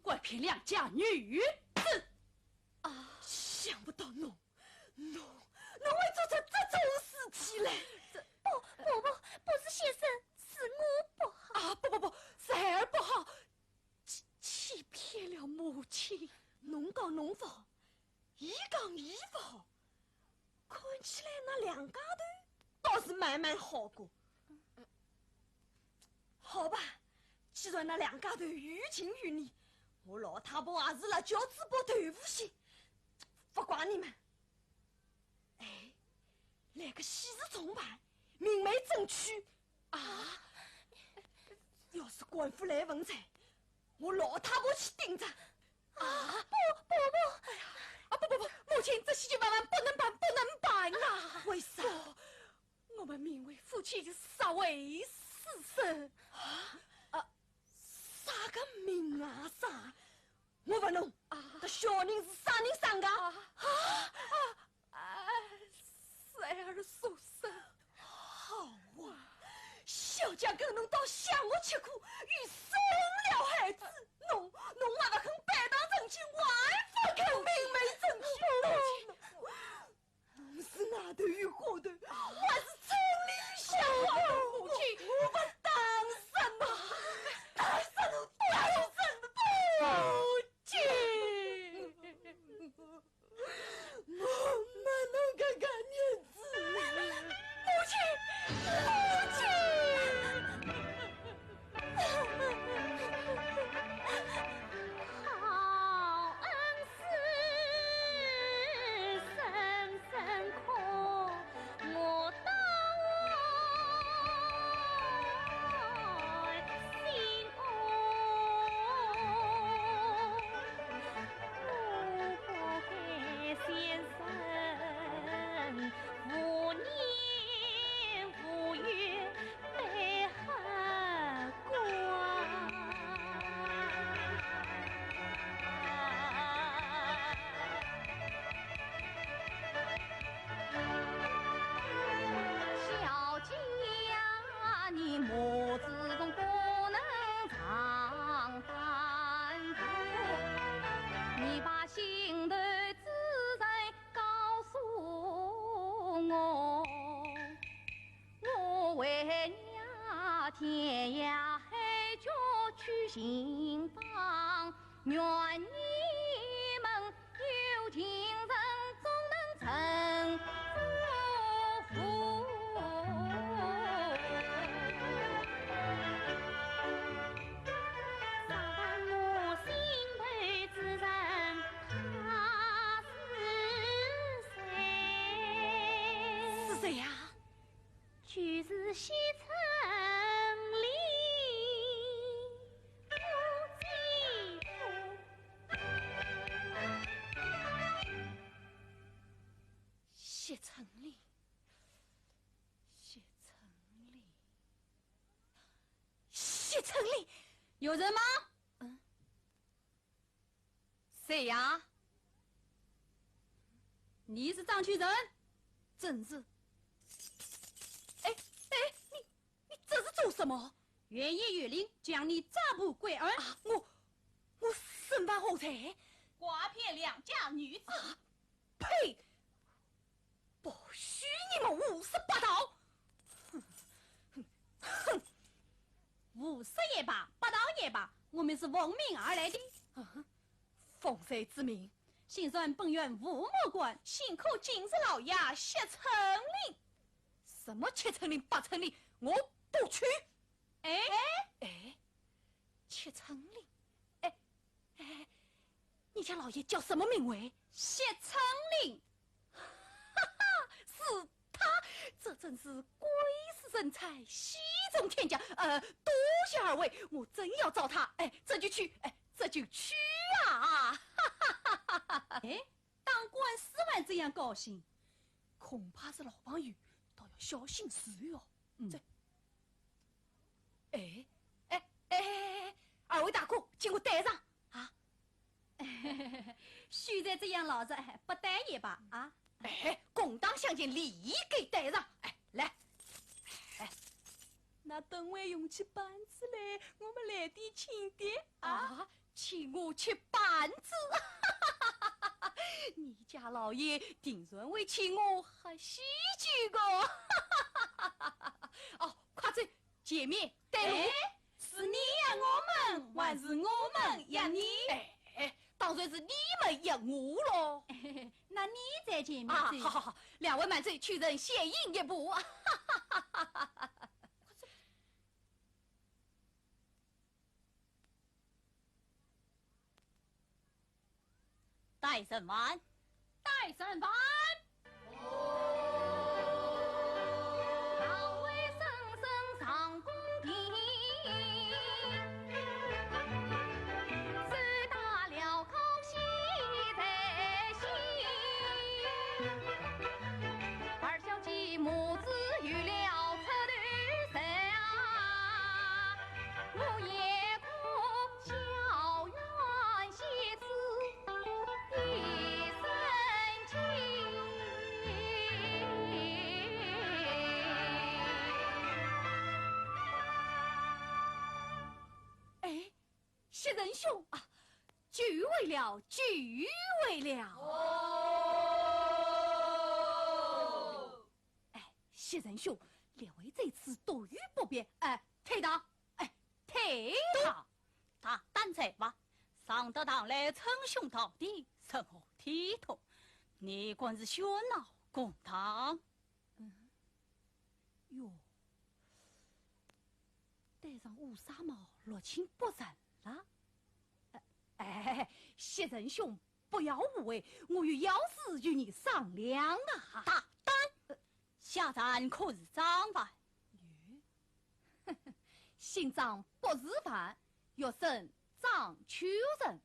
怪骗良家女子！想不到侬会做出这种事情来！不是先生，是我不好。不，是孩儿不好，欺骗了母亲。侬讲侬不好，伊讲伊不好，看起来那两家头倒是蛮好过。好吧，既然那两家头于情于理，我老太婆还是辣叫嘴巴豆腐心，不怪你们。哎，来个喜事重办，明媒正娶啊！要是官府来问财，我老太婆去顶着。不！母亲，这喜剧万万不能办啊！为啥？我们名为夫妻，实为私生。啥个名啊啥？我问侬，这小人是啥人生的？是儿所生。好啊，小姐跟侬到乡下吃苦，与生了孩子，侬还不肯摆当正经，还不肯明媒正娶？侬是外头与后头，还是村里乡下？母亲，我不当什么，当什么母亲？我们能看看日子，母亲。好恩师，深深可我当心如果给先生无年无月被恨小姐，你母子中不能常反复，你把心头自在告诉我，我为娘天涯海角去寻访，愿你们有情人总能成夫妇。上凡我心头之人，他是谁？是谁呀？就是西城里夫妻妇。谢城里，有人吗？谁呀？你是张居仁？正是。你这是做什么？原爷月令将你抓捕归案。我身犯何罪？瓜骗良家女子。呸！不许你们胡说八道！哼！无实也罢，不道也罢，我们是奉命而来的。奉谁之命？心算本院吴某官，辛苦今日老爷谢成令。什么7成令8成令，我不去。7成令，你家老爷叫什么名讳？谢成令。是他，这真是鬼使神差，喜种天价，多谢二位，我真要找他，这就去，这就去啊！哎，当官4万这样高兴，恐怕是老朋友，倒要小心事哟。这，二位大哥，请我带上啊！须在这样老子不带也罢啊！公党相见，立给带上，来。那等会用起板子来，我们来点请点啊！请我吃板子，你家老爷定然会请我喝喜酒个。哦，快走，见面带路。是你呀，我们，还是我们呀你？当然是你们呀我喽。那你再见面啊，好，两位慢走，去人先引一步。戴胜完，戴胜完。两位生生上宫廷，收大了康熙在心。二小姐母子有了出头神啊，我也可小院写字。一生情，袭人兄啊，聚会了，聚会了。袭人兄，两位这次多遇不便，退堂，退堂，大胆在吧。上得堂来称兄道弟，甚好体统。你管是喧闹公堂。哟，戴上乌纱帽，落请不仁了。袭人兄，不要误会，我有要事与你商量啊。大胆！下站可是张犯？姓张不是犯，又称张秋人。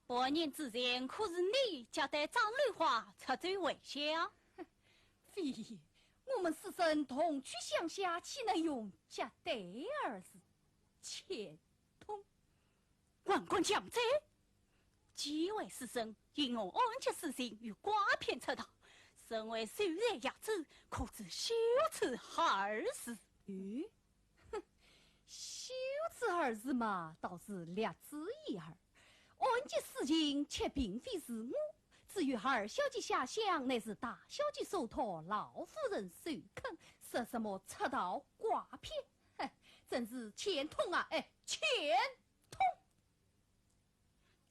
百年之前，可是你夹带张桂花出走为乡？非也，我们师生同去乡下，岂能用夹带二字？切通。官官讲这，几位师生因我安吉私心与瓜片出逃，身为受人压制，可知羞耻二字？羞耻二字嘛，倒是略知一二。安吉事情却并非是我，至于二小姐下乡，乃是大小姐受托老夫人授肯，说什么出逃瓜片，真是欠通啊！欠通。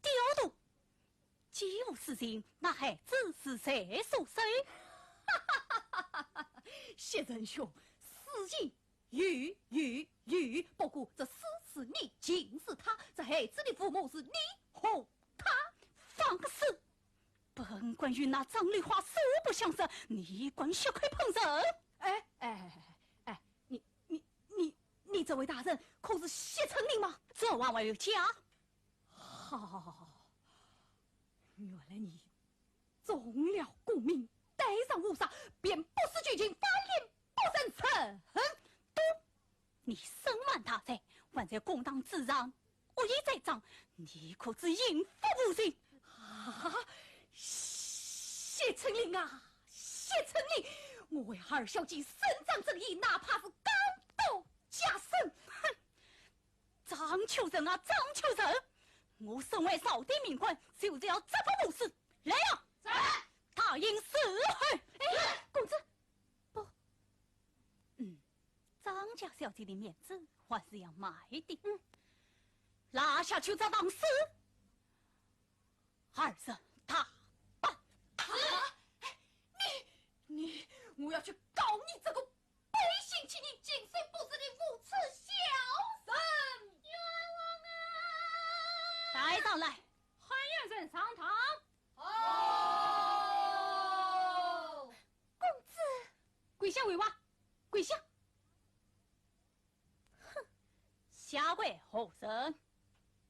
调度，几无事情，那孩子是谁所生？袭人兄，事情有，不过这死是你，竟是他，这孩子的父母是你和他。放肆！本官与那张丽花素不相识，你管血亏碰人？你这位大人可是谢承令吗？这万万有假。好，原来你中了功名，戴上乌纱，便不思拘谨，翻脸不认臣。都，你身瞒他在，还在公堂之上恶意栽赃，你可知应负无情？谢承令啊，谢承令，我为二小姐伸张正义，哪怕是刚斗加身。哼，张秋人啊，张秋人！我身为少帝命官，就是要执法无私。来啊！在。他应死去。公子，不，张家小姐的面子还是要卖的。拉下去再当死。二人大办。我要去告你这个背信弃义、今生不知的无耻小人！冤枉啊！带上来，喊元人上堂。公子，跪下为王，跪位何人？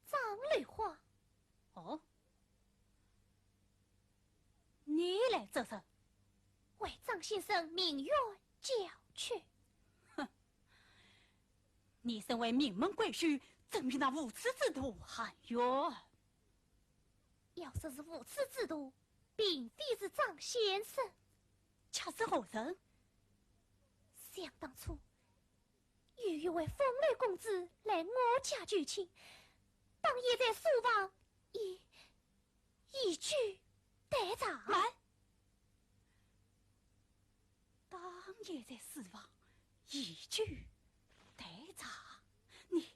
张梨花，哦，你来做甚？为张先生名媛叫去。你身为名门贵婿，怎与那无耻之徒含冤？要说是无耻之徒，并非是张先生。恰是何人？想当初，有一位风流公子来我家求亲，当夜在书房一举得偿。慢！当夜在书房一举得偿，你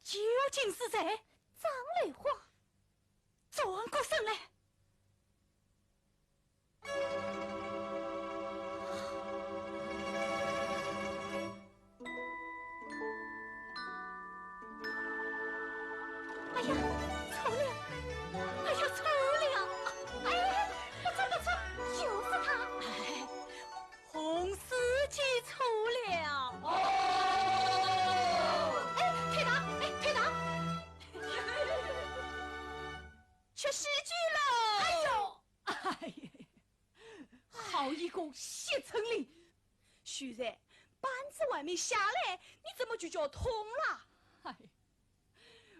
究竟是谁？张梨花，转过身来！哎呀，臭了！哎呀，臭了！哎，不错不错，就是他。哎，洪司机臭了！哦，哎，退堂，哎，退堂。吃喜剧了！哎呦，哎呀，好一个谢成林！虽然板子外面下来，你怎么就叫痛了？哎，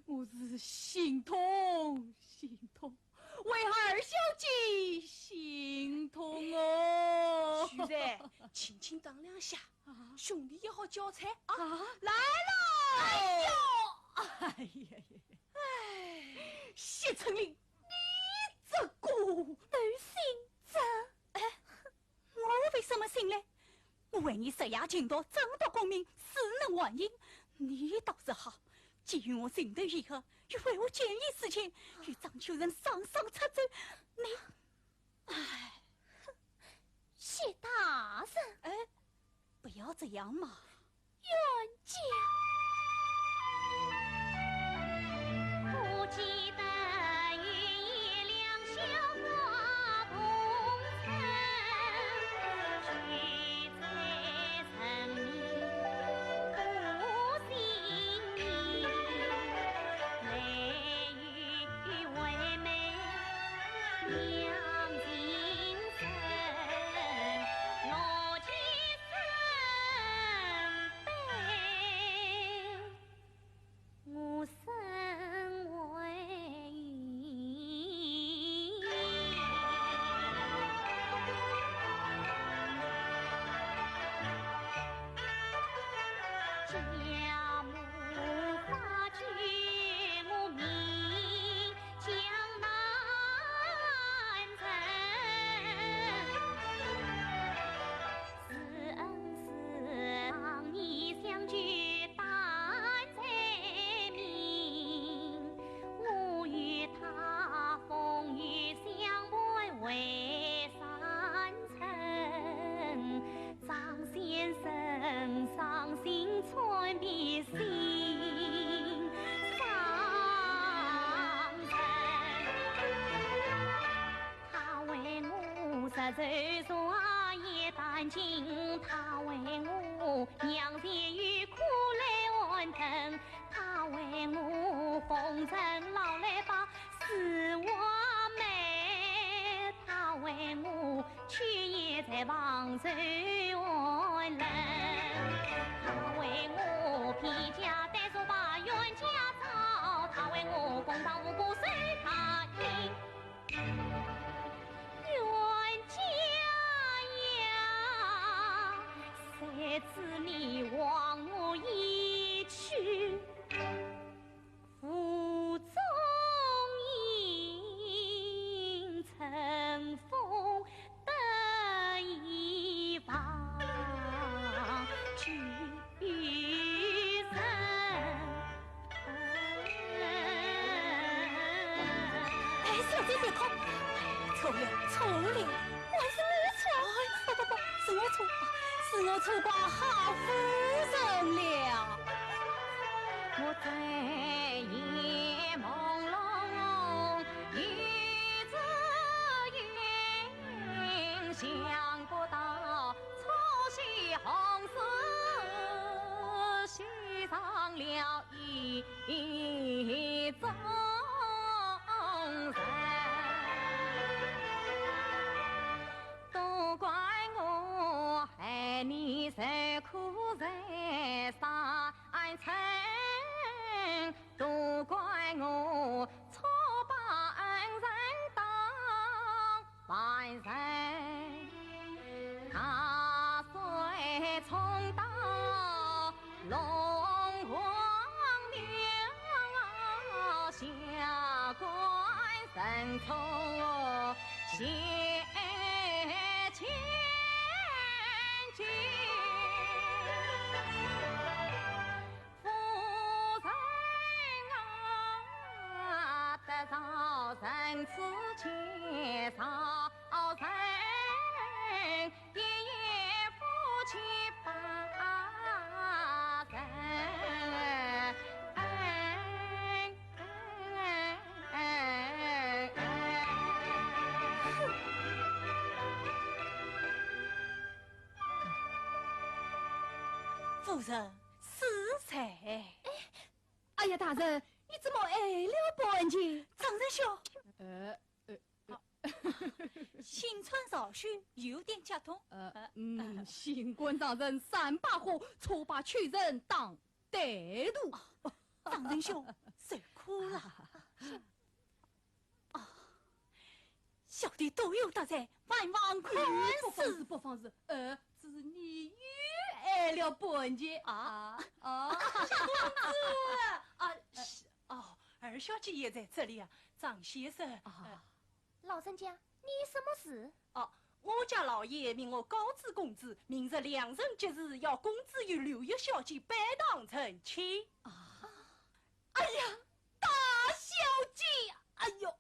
我是心痛心痛，为二小姐心痛哦。虽然轻轻当两下，兄弟也好交差啊！来了！哎呦！哎呀呀！哎，谢成林，你这个都姓张。哎，我为什么信呢？我为你设下情多，争夺功名，死能忘因。你倒是好，基于我心头以后，又为我建议事情，与张秋人上上插嘴，你，哎，谢大人，哎，不要这样嘛！冤家。不记得与一两小花同乘，聚在城里不姓名，泪雨为美两情深，落起身悲。我身为云，家母发觉我名江南城，是恩是当你相聚胆在明，我与他风雨相伴为三春，张先生伤心穿别心伤神，他为我十岁耍夜担惊，他为我娘前与苦来完成，他为我风尘劳累把死我美，他为我去夜在旁守安人，他为我披甲戴手把冤家找，他为我公堂无辜随他应。冤家呀，谁知你忘我一去，腹中隐尘封得一方举人。哎，小姐别哭，哎，错了错了，还是我错，哎，不，是我错，是我错怪好夫人了。我在夜朦胧遇着云，想不到初夕红色，须了一众人，都怪我害你受苦受伤成，都怪我错把恩人当坏人，他虽充当龙王庙，下官人从谢千金。夫人啊，得饶人此前少人，一夜夫妻八人。夫人是谁？哎呀，大人，你怎么挨了本钱？张仁兄，呃新春少许，有点激动。新官大人三把火，错把屈人当歹徒。张仁兄，受苦了。小弟多有得罪，万万宽恕。不妨事，只是你又挨了本钱二小姐也在这里啊，张先生。老人家，你什么事？我家老爷命我高知公子，明日良辰吉日，要公子与刘玉小姐拜堂成亲。哎呀，大小姐，哎呦，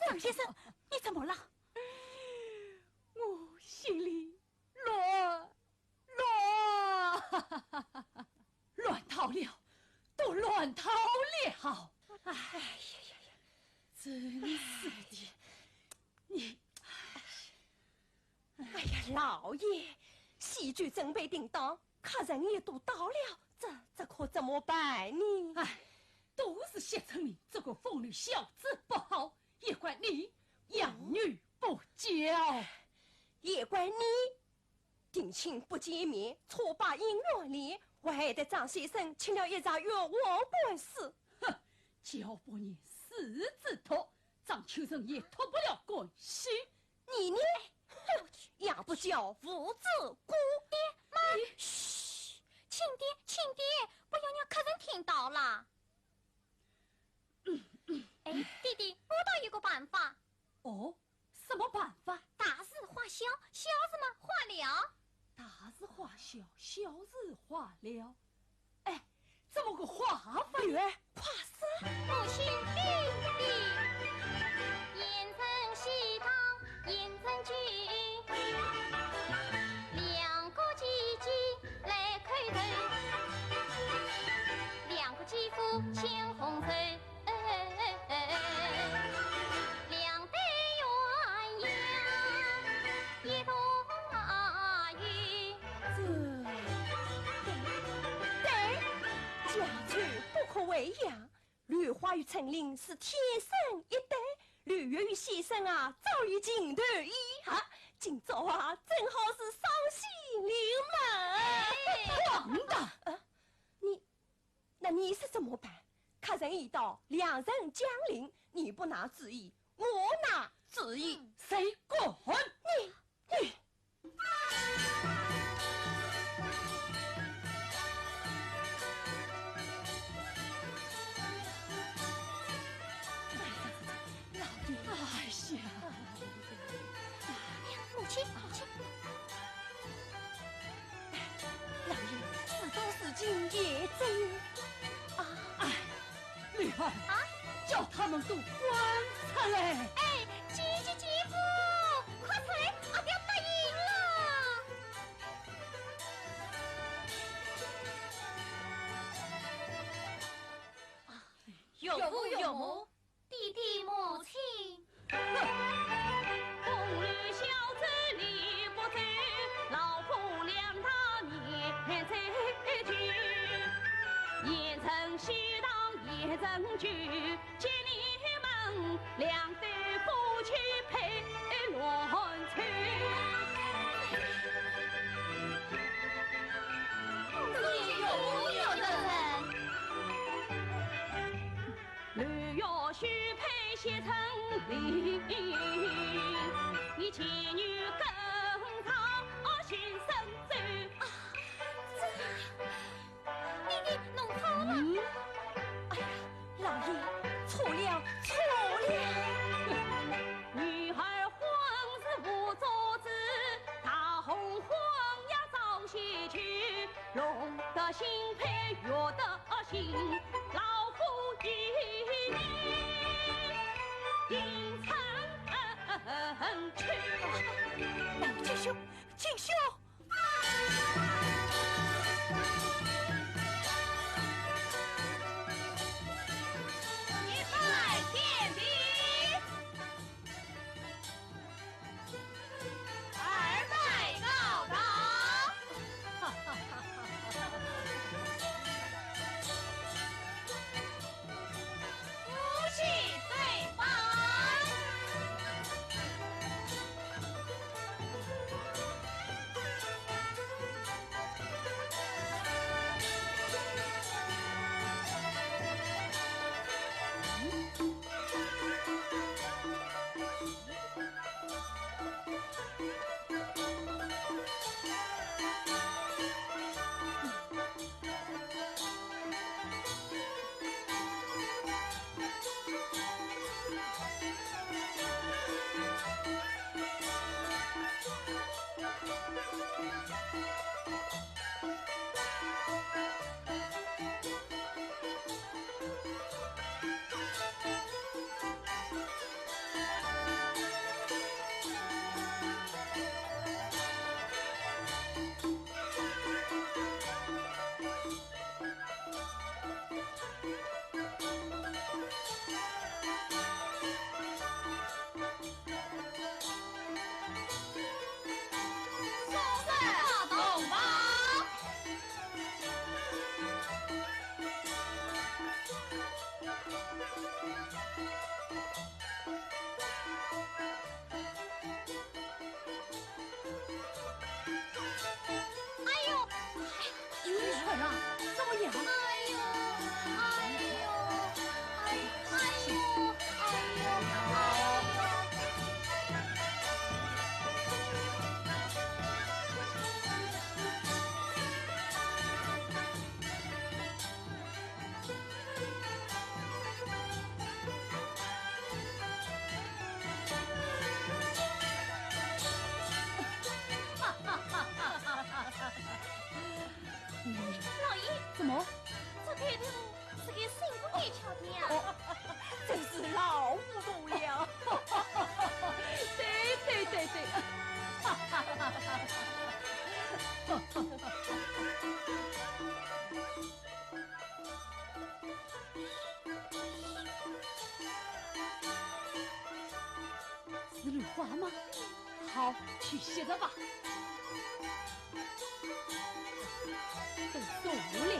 张先生，你怎么了？我心里乱套了，都乱套了。哎呀，真是的，你，哎呀，老爷，喜剧准备叮当，客人也都到了，这可怎么办呢？哎，都是谢承林这个风流小子不好，也怪你养女不教，也怪你定亲不见面，错把姻缘连，我还得张先生请了一场冤枉官司。哼，交把你四字托，张秋生也脱不了关系。你呢？哼，养不教，父子孤爹妈。嘘，亲爹，不要让客人听到了。哎，弟弟，我倒有个办法。哦，什么办法？大事化小，小事嘛化了。大事化小，小事化了。哎，怎么个化法？跨事。母亲弟，严正喜堂，严正举，两个姐姐来开头，两个姐夫牵红手。两对鸳鸯一同游，对，家丑不可为养。吕花与陈琳是天生一对，吕月与先生啊，早已情投意合。今朝啊，正好是双喜临门。王大，你是怎么办？客人已到，两人将临，你不拿主意，我拿主意，谁管你？哎呀，母亲，老爷，事到如今也真吕儿叫他们都关出来。哎，姐夫，快出来，阿爹答应了。有父有母，弟弟母亲。风雨小子你不走，老夫两大面再去。也曾喜当也曾惧，见你们两对夫妻配乱去。绿月须配写成礼，你妻女更操心生罪。你弄好了。哎呀，老爷，错了，错了！女儿婚事无做主，大红婚要早些去，龙得心配月得心，老夫一年应承去。来，锦绣，锦绣。一拜天地，二拜高堂。夫妻对拜。老爷，怎么？这开头是给新妇给敲的呀？真是老糊涂了。对对对对，是绿花吗？好，去写着吧。都走了。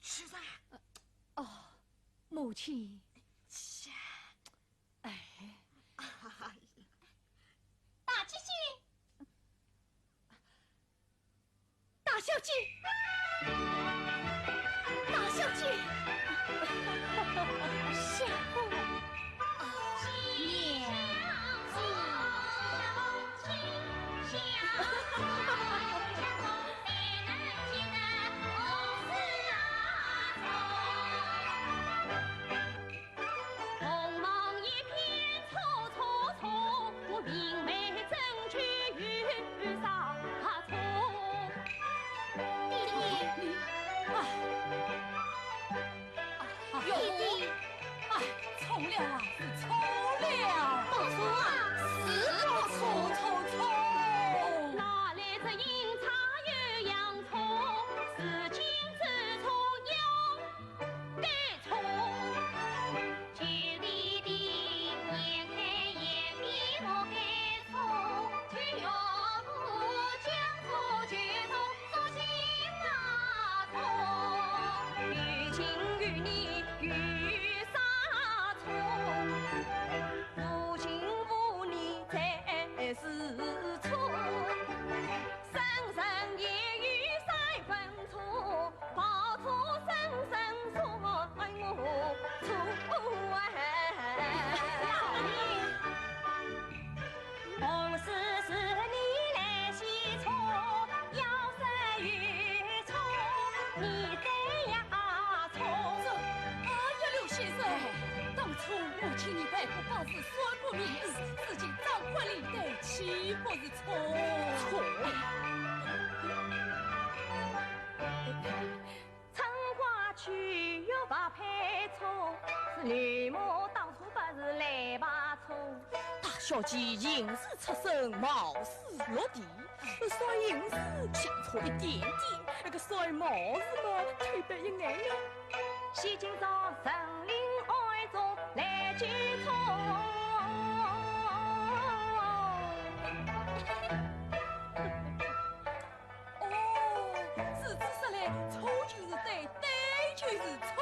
吃噻。母亲，下。哎，哎，错了啊，是错了。不错啊，是不错。错。哪来这阴差鸳鸯错？是今之错要改错。旧里的眼看眼比我改错，却要不将错就错，索性那错。于情于理于啥错？无情无理才是错。生生也有三分错，报错生生说我错红事是你来洗错，要是有错，你再也错。哎呀，刘先生，当初我请你办过法事，算过命日，自己张宽里对，岂不是错？春花去又不配错，是吕某当初不是来把错。大小姐银子出身，貌似落地，少银子相差一点点，那个少貌似嘛，推得一眼呀。西今朝神灵爱中来举错。字字说来，错就是对，对就是错，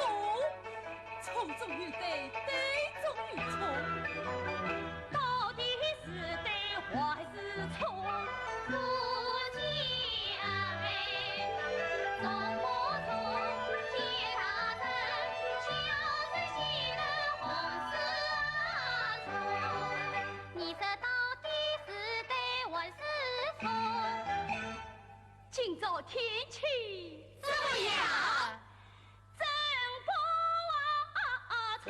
错中有对，对中有错。到底是对还是错？夫妻爱，从不错，皆大人，小人喜得红事错。你这到底是对还是错？今朝天气怎么样？真不错。